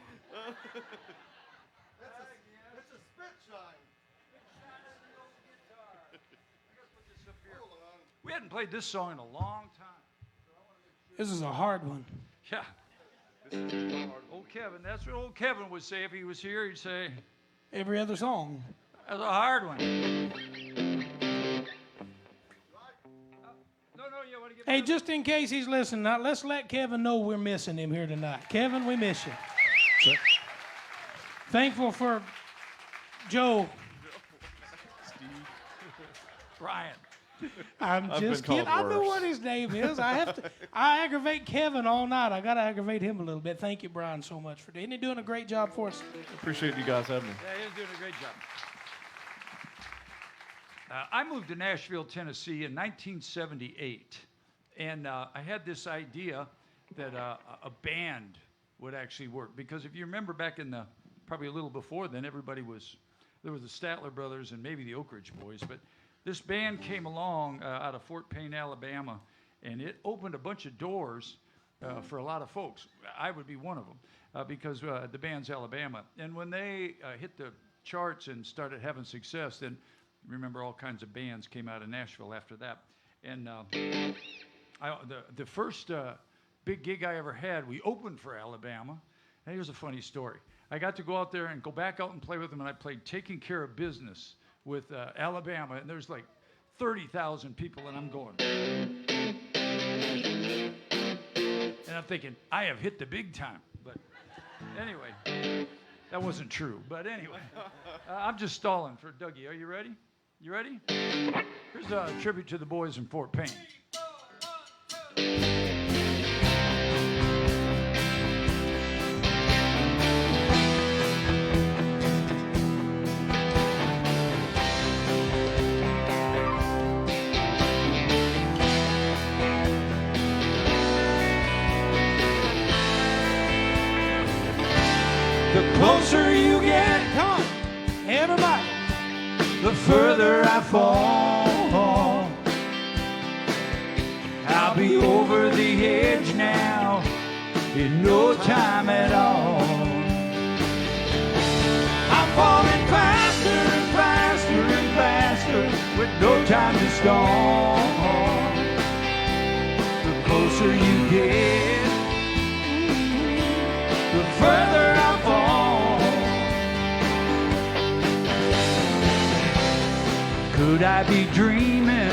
We hadn't played this song in a long time. This is a hard one. Yeah. Old Kevin. That's what old Kevin would say if he was here. He'd say, Every other song. that's a hard one. No, you want to get Hey, just in case he's listening, now let's let Kevin know we're missing him here tonight. Kevin, we miss you. Thankful for Joe. Brian. I'm I've just been kidding. called I know worse. what his name is. I aggravate Kevin all night. I got to aggravate him a little bit. Thank you, Brian, so much for doing. Isn't he doing a great job for us? Appreciate you guys having me. Yeah, he's doing a great job. I moved to Nashville, Tennessee in 1978. And I had this idea that a band would actually work. Because if you remember back in the, probably a little before then, there was the Statler Brothers and maybe the Oak Ridge Boys. But this band came along out of Fort Payne, Alabama, and it opened a bunch of doors for a lot of folks. I would be one of them because the band's Alabama. And when they hit the charts and started having success, then remember all kinds of bands came out of Nashville after that. And the first big gig I ever had, we opened for Alabama. And here's a funny story. I got to go out there and go back out and play with them, and I played Taking Care of Business with Alabama, and there's like 30,000 people, and I'm going. And I'm thinking, I have hit the big time. But anyway, that wasn't true. But anyway, I'm just stalling for Dougie. Are you ready? You ready? Here's a tribute to the boys in Fort Payne. The closer you get, Come on, everybody. the further I fall. I'll be over the edge now in no time at all. I'm falling faster and faster and faster with no time to stall. The closer you get, the further I fall. Could I be dreaming?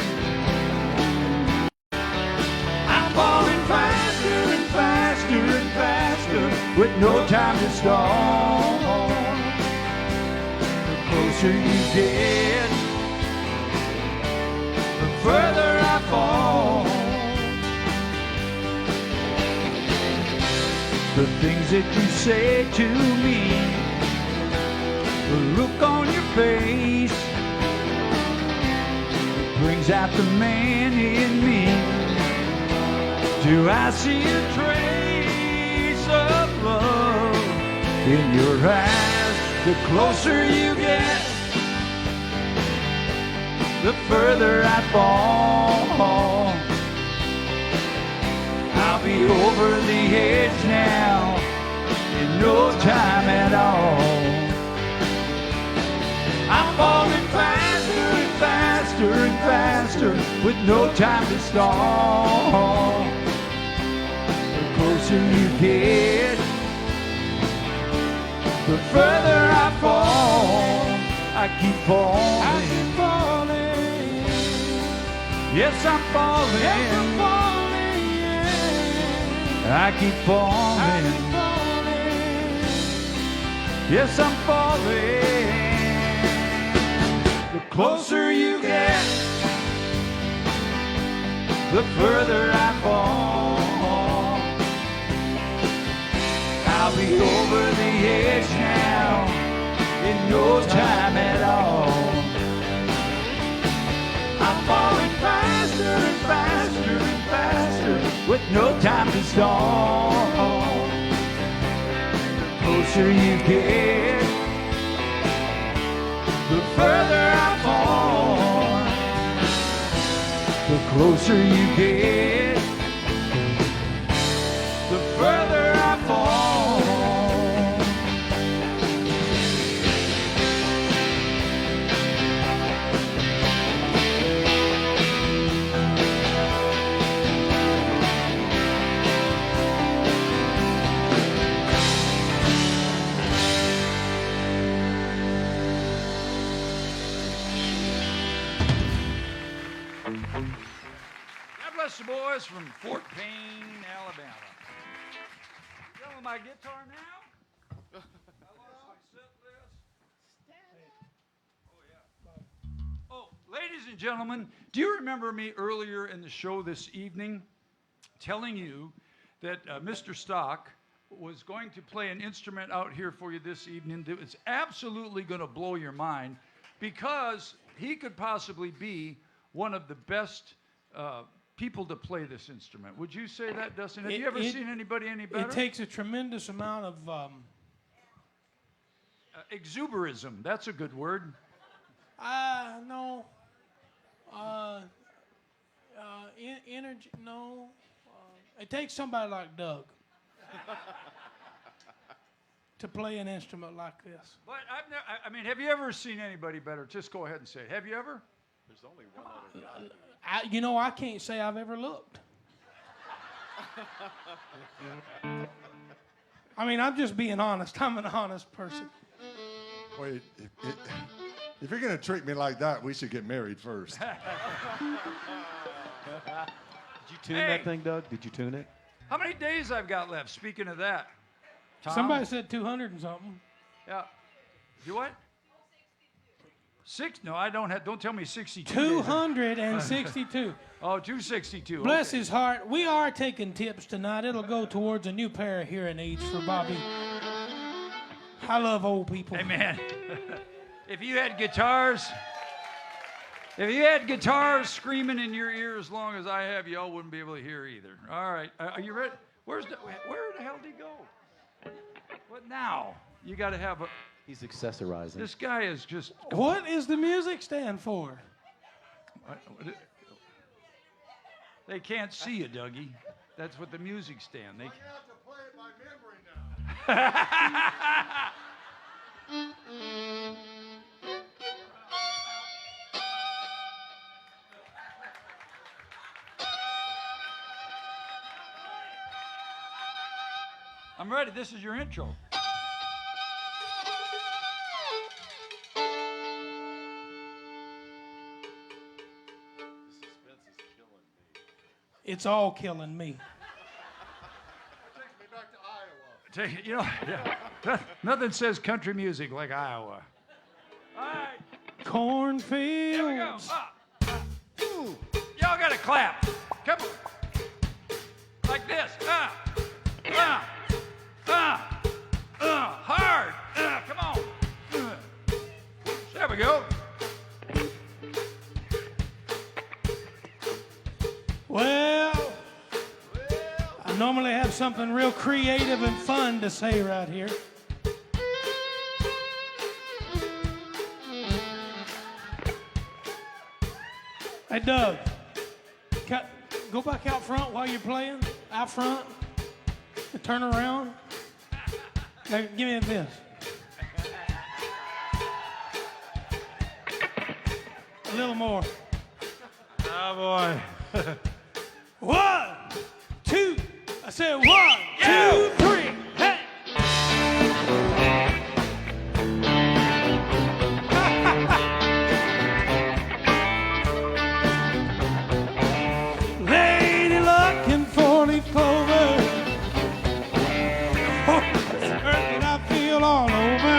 I'm falling faster and faster and faster with no time to stall. The closer you get, the further I fall. The things that you say to me, the look on your face, brings out the man in me. Do I see a trace of love in your eyes? The closer you get, the further I fall. I'll be over the edge now in no time at all. I'm falling faster and faster and faster with no time to stall. The closer you get, the further I fall. I keep falling. I keep falling. Yes, I'm falling. Yes, I'm falling. Yeah. I keep falling. I keep falling. Yes, I'm falling. The closer you get, the further I fall. I'll be over the edge now in no time at all. I'm falling faster and faster and faster with no time to stall. The closer you get, the further I fall. The closer you get, the further I fall. God bless the boys from Fort Payne, Alabama. You know my guitar now? I lost my set list. Oh, ladies and gentlemen, do you remember me earlier in the show this evening telling you that Mr. Stock was going to play an instrument out here for you this evening that was absolutely going to blow your mind because he could possibly be one of the best people to play this instrument. Would you say that, Dustin? Have you ever seen anybody any better? It takes a tremendous amount of exuberism. That's a good word. no. Energy, no. It takes somebody like Doug to play an instrument like this. But I mean, have you ever seen anybody better? Just go ahead and say it. Have you ever? There's only one other guy. I can't say I've ever looked. I mean, I'm just being honest. I'm an honest person. Wait, if you're going to treat me like that, we should get married first. Did you tune Hey. that thing, Doug? Did you tune it? How many days I've got left? Speaking of that, Tom? Somebody said 200 and something. Yeah. You what? No, I don't have. Don't tell me 62. 262. Oh, 262. Bless okay. his heart. We are taking tips tonight. It'll go towards a new pair of hearing aids for Bobby. I love old people. Hey, man. If you had guitars screaming in your ear as long as I have, y'all wouldn't be able to hear either. All right. Are you ready? Where the hell did he go? What now? You got to have a. He's accessorizing. This guy is just. What is the music stand for? They can't see you, Dougie. That's what the music stand. They. have to play it by memory now. I'm ready. This is your intro. It's all killing me. Take me back to Iowa. You know, yeah, nothing says country music like Iowa. All right. Cornfields. Here we go. Ooh. Y'all got to clap. Come on. Like this. Hard. Come on. There we go. Well, I normally have something real creative and fun to say right here. Hey, Doug, go back out front while you're playing. Out front. Turn around. Now, give me this. A little more. Oh, boy. 1, 2. I said 1, 2, 3. Hey! Lady luck and 44. Oh, it's hurt that I feel all over.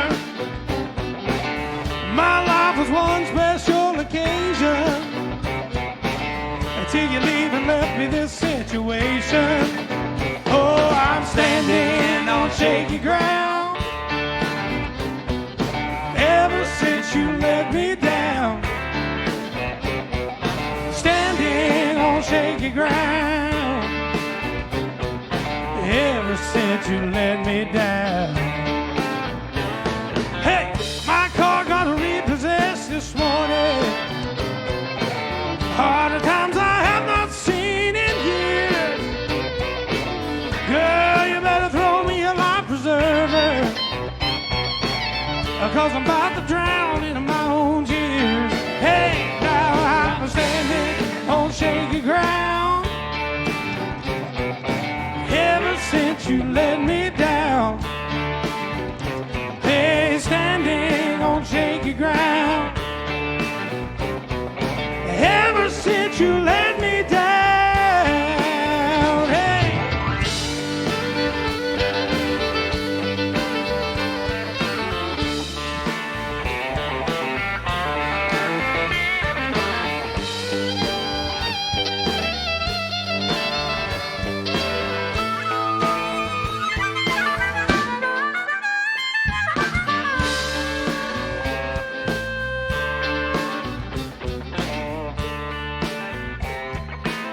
My life was one special occasion. Till you leave and left me this situation. Oh, I'm standing on shaky ground. Ever since you let me down. Standing on shaky ground. Ever since you let me down. Hey, my car got repossessed this morning. Harder times I have not 'cause I'm about to drown in my own tears. Hey, now I'm standing on shaky ground. Ever since you let me down. Hey, standing on shaky ground. Ever since you let me down. Hey.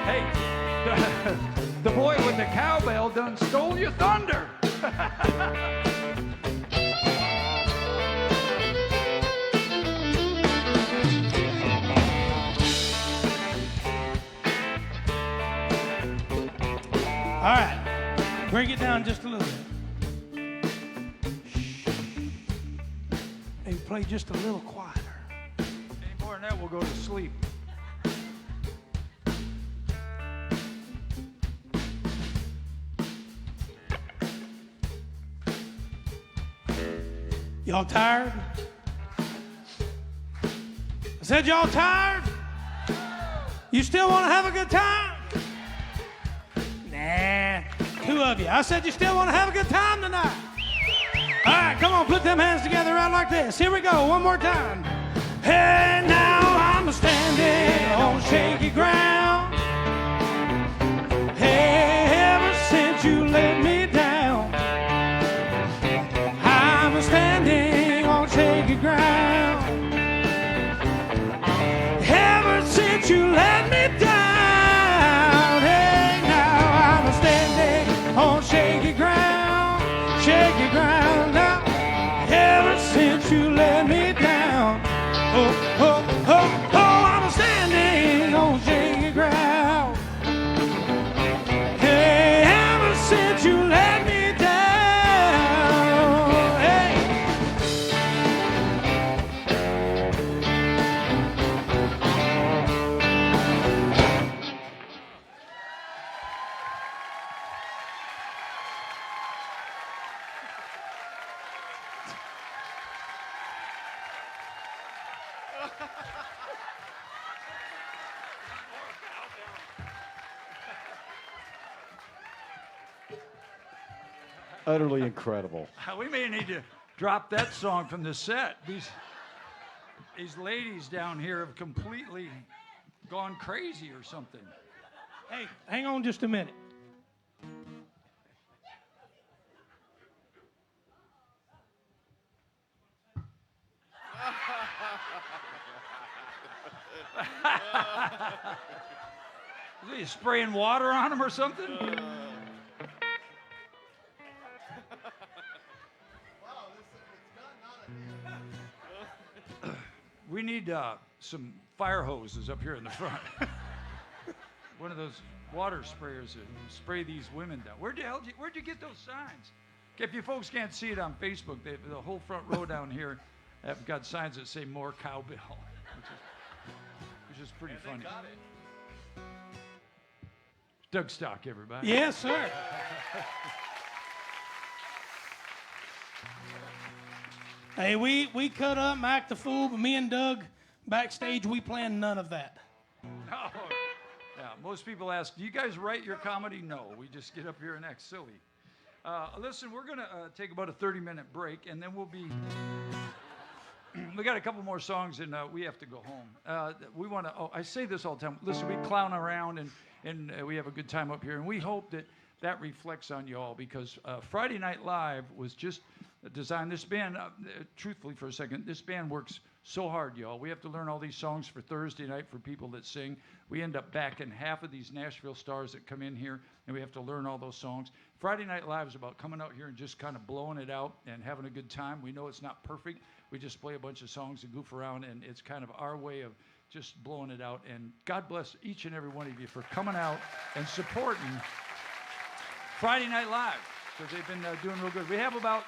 Hey, the boy with the cowbell done stole your thunder. All right, bring it down just a little bit. Maybe play just a little quieter. Any more than that, we'll go to sleep. Y'all tired? I said y'all tired? You still want to have a good time? Nah, two of you. I said you still want to have a good time tonight. All right, come on, put them hands together right like this. Here we go, one more time. Hey, now I'm standing on shaky ground. Hey, ever since you let me down, I'm standing on shaky ground. Ever since you let me down, hey, now I'm standing on shaky ground, shaky ground now. Ever since you let me down, oh, oh, oh, oh, I'm standing on shaky ground. Hey, ever since you let me down, hey. Utterly incredible. We may need to drop that song from the set. These ladies down here have completely gone crazy or something. Hey, hang on just a minute. Is he spraying water on them or something? We need some fire hoses up here in the front. One of those water sprayers that spray these women down. Where'd you get those signs? Okay, if you folks can't see it on Facebook, the whole front row down here have got signs that say "More Cowbell," which is pretty funny. Got it. Doug Stock, everybody. Yes, sir. Hey, we cut up, act the fool, but me and Doug backstage, we planned none of that. No. Yeah, most people ask, do you guys write your comedy? No, we just get up here and act silly. Listen, we're going to take about a 30-minute break, and then we'll be... we got a couple more songs, and we have to go home. We want to... Oh, I say this all the time. Listen, we clown around, and we have a good time up here, and we hope that reflects on you all, because Friday Night Live was just designed. This band, truthfully for a second, this band works so hard, y'all. We have to learn all these songs for Thursday night for people that sing. We end up backing half of these Nashville stars that come in here, and we have to learn all those songs. Friday Night Live is about coming out here and just kind of blowing it out and having a good time. We know it's not perfect. We just play a bunch of songs and goof around, and it's kind of our way of just blowing it out. And God bless each and every one of you for coming out and supporting Friday Night Live, because they've been doing real good. We have about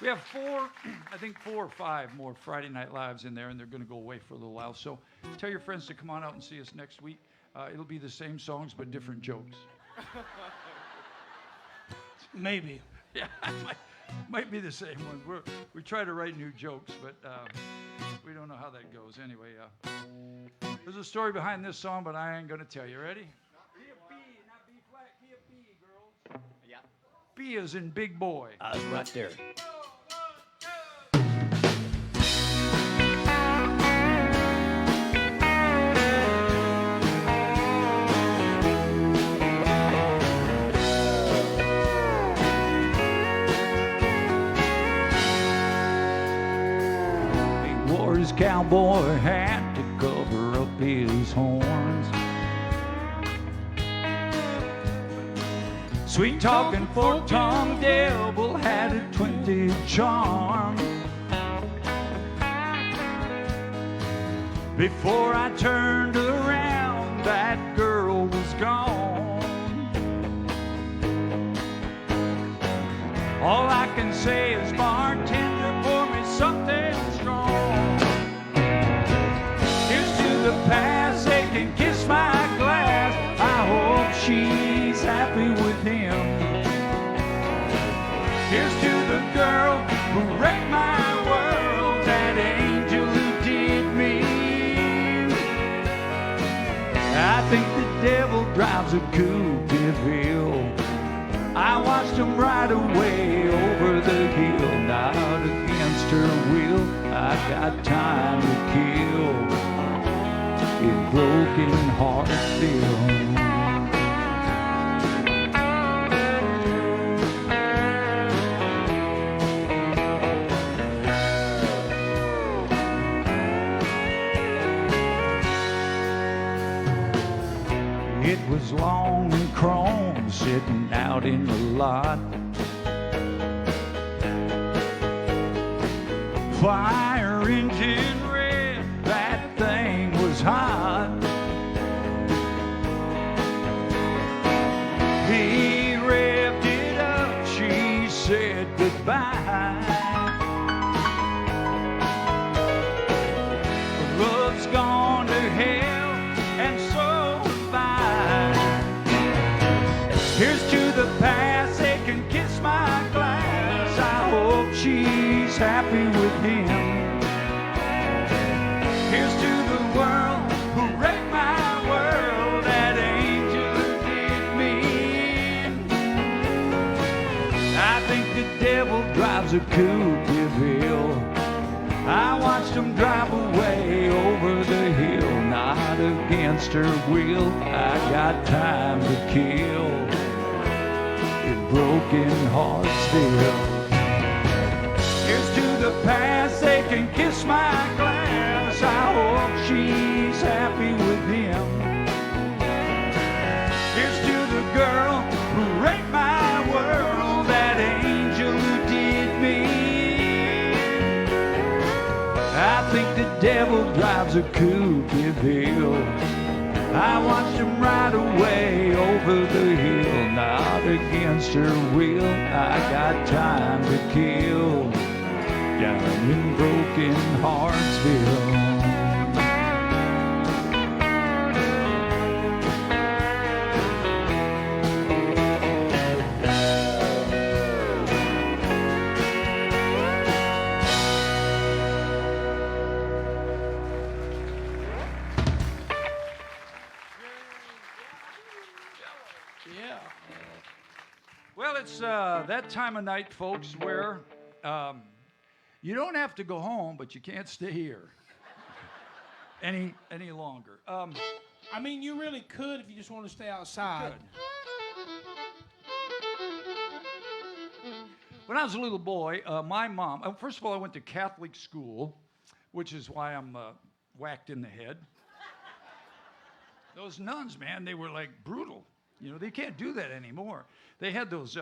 We have four, I think 4 or 5 more Friday Night Lives in there, and they're going to go away for a little while. So tell your friends to come on out and see us next week. It'll be the same songs, but different jokes. Maybe. Yeah, might be the same ones. We try to write new jokes, but we don't know how that goes. Anyway, there's a story behind this song, but I ain't going to tell you. Ready? Key of B, not B flat. Key of B, girls. Yeah. B is in big boy. I was right there. His cowboy hat to cover up his horns. Sweet talking fork-tongued devil had a 20 charm. Before I turned around, that girl was gone. All I can say is, bartender, pour me something strong. The past, they can kiss my glass. I hope she's happy with him. Here's to the girl who wrecked my world, that angel who did me. I think the devil drives a coupe in Hill. I watched him ride away over the hill, not against her will. I got time to kill. In broken Hartsville. It was long and chrome sitting out in the lot. Fire engine red, that thing was hot. He revved it up, she said goodbye. Love's gone to hell, and so have I. Here's to the past, they can kiss my glass. I hope she's happy with him. Here's to the world who wrecked my world, that angel who did me. I think the devil drives a coupe in Hill. I watched him drive away over the hill, not against her will. I got time to kill in broken Hartsville. Here's to the past, they can kiss my glass. I hope she's happy with him. Here's to the girl who wrecked my world, that angel who did me. I think the devil drives a coupe in Hill. I watched him ride away over the hill, not against her will. I got time to kill down in broken Hartsville. Yeah. Well, it's that time of night, folks, where you don't have to go home, but you can't stay here any longer. I mean, you really could if you just want to stay outside. When I was a little boy, my mom, first of all, I went to Catholic school, which is why I'm whacked in the head. Those nuns, man, they were like brutal. You know, they can't do that anymore. They had those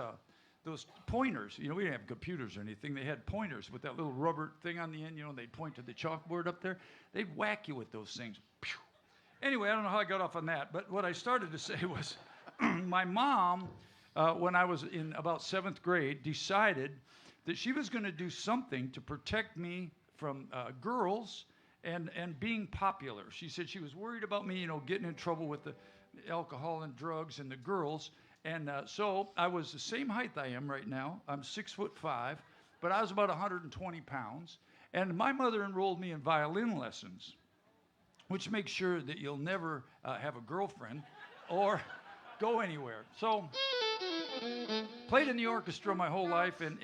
pointers. You know, we didn't have computers or anything. They had pointers with that little rubber thing on the end. You know, they'd point to the chalkboard up there. They'd whack you with those things. Pew. Anyway, I don't know how I got off on that, but what I started to say was my mom, when I was in about 7th grade, decided that she was going to do something to protect me from girls and being popular. She said she was worried about me, getting in trouble with the alcohol and drugs and the girls. And so I was the same height I am right now. I'm 6'5", but I was about 120 pounds. And my mother enrolled me in violin lessons, which makes sure that you'll never have a girlfriend or go anywhere. So played in the orchestra my whole life and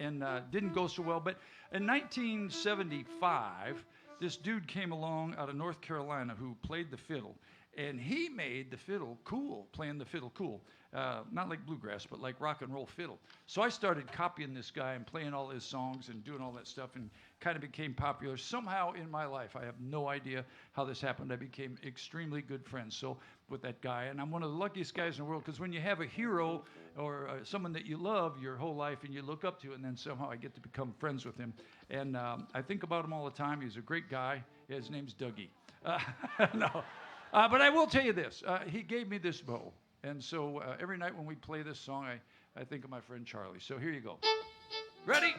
didn't go so well. But in 1975, this dude came along out of North Carolina who played the fiddle. And he made the fiddle cool, playing the fiddle cool. Not like bluegrass, but like rock and roll fiddle. So I started copying this guy and playing all his songs and doing all that stuff and kind of became popular. Somehow in my life, I have no idea how this happened. I became extremely good friends with that guy. And I'm one of the luckiest guys in the world because when you have a hero or someone that you love your whole life and you look up to, and then somehow I get to become friends with him. And I think about him all the time. He's a great guy. His name's Dougie. No. But I will tell you this. He gave me this bow. And so every night when we play this song, I think of my friend Charlie. So here you go. Ready?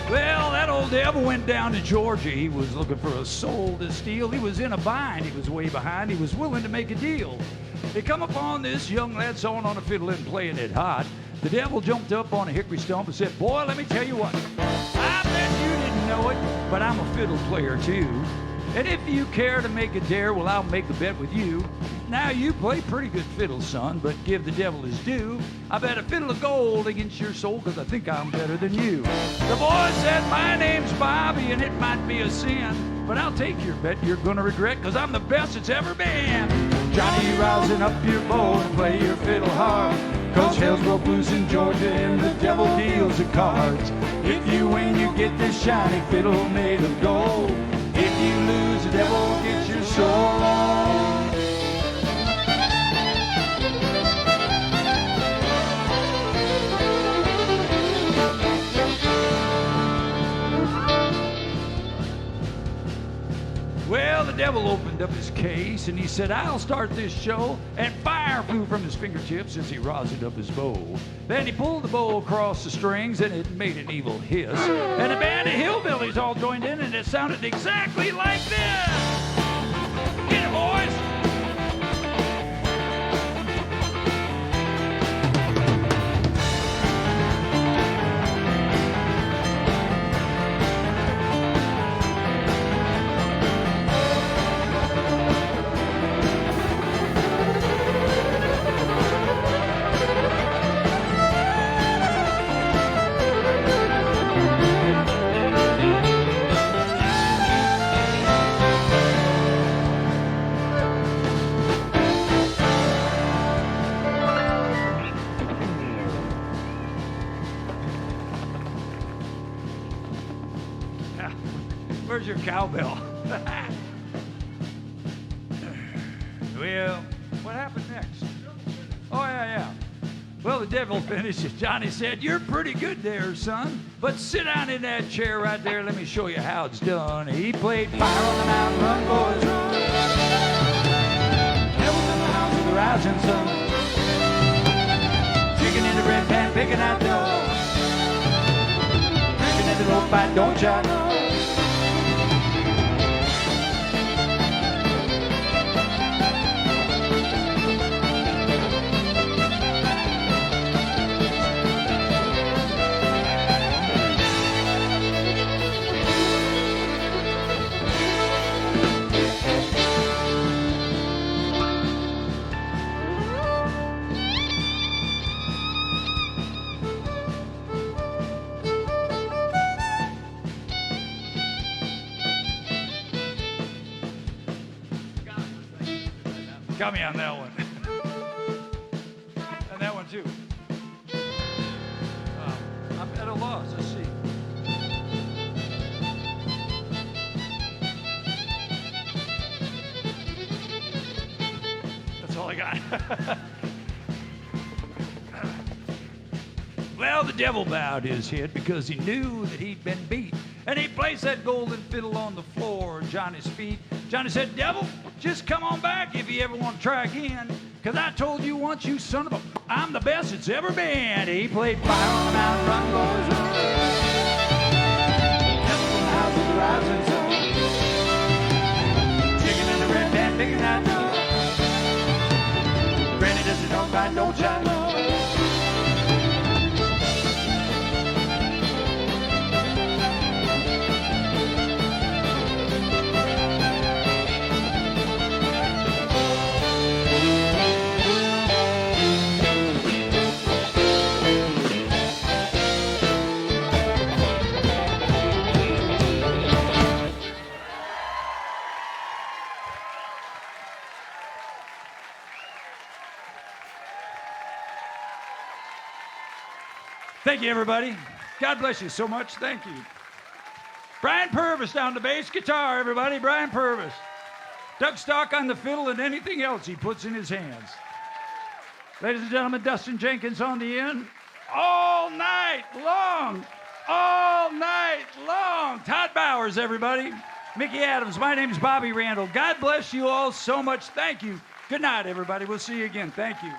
Well, that old devil went down to Georgia. He was looking for a soul to steal. He was in a bind. He was way behind. He was willing to make a deal. He come upon this young lad sawing on a fiddle and playing it hot. The devil jumped up on a hickory stump and said, "Boy, let me tell you what. I bet you didn't know it, but I'm a fiddle player too. And if you care to make a dare, well, I'll make a bet with you. Now, you play pretty good fiddle, son, but give the devil his due. I bet a fiddle of gold against your soul, because I think I'm better than you." The boy said, "My name's Bobby, and it might be a sin, but I'll take your bet you're going to regret, because I'm the best it's ever been. Johnny, rousing up your bow and play your fiddle hard, because hell's broke loose in Georgia and the devil deals the cards. If you win, you get this shiny fiddle made of gold. If you lose, the devil gets your soul." Well, the devil opened up his case and he said, "I'll start this show," and fire flew from his fingertips as he rosin up his bow. Then he pulled the bow across the strings and it made an evil hiss. And a band of hillbillies all joined in and it sounded exactly like this. Get it, boys! Where's your cowbell? Well, what happened next? Oh, yeah. Well, the devil finished it. Johnny said, "You're pretty good there, son, but sit down in that chair right there. Let me show you how it's done." He played "Fire on the Mountain, Run, Boys, Run." Devil's in the house with the rising sun. Chicken in the red pan, picking out dough. Drinking in the rope fight, don't you know? Got me on that one. And that one too. I'm at a loss. Let's see. That's all I got. Well, the devil bowed his head because he knew that he'd been beat. And he placed that golden fiddle on the floor at Johnny's feet. Johnny said, devil, just come on back if you ever want to try again. Because I told you once, you son of a, I'm the best it's ever been. He played Fire on the Mountain, Run Boys Run. Devil from the house of the rising sun. Chicken in the red pan, picking that dog. Granny does it don't bite, don't shine. Thank you, everybody. God bless you so much. Thank you. Brian Purvis down the bass guitar, everybody. Brian Purvis. Doug Stock on the fiddle and anything else he puts in his hands. Ladies and gentlemen, Dustin Jenkins on the end. All night long. All night long. Todd Bowers, everybody. Mickey Adams. My name's Bobby Randall. God bless you all so much. Thank you. Good night, everybody. We'll see you again. Thank you.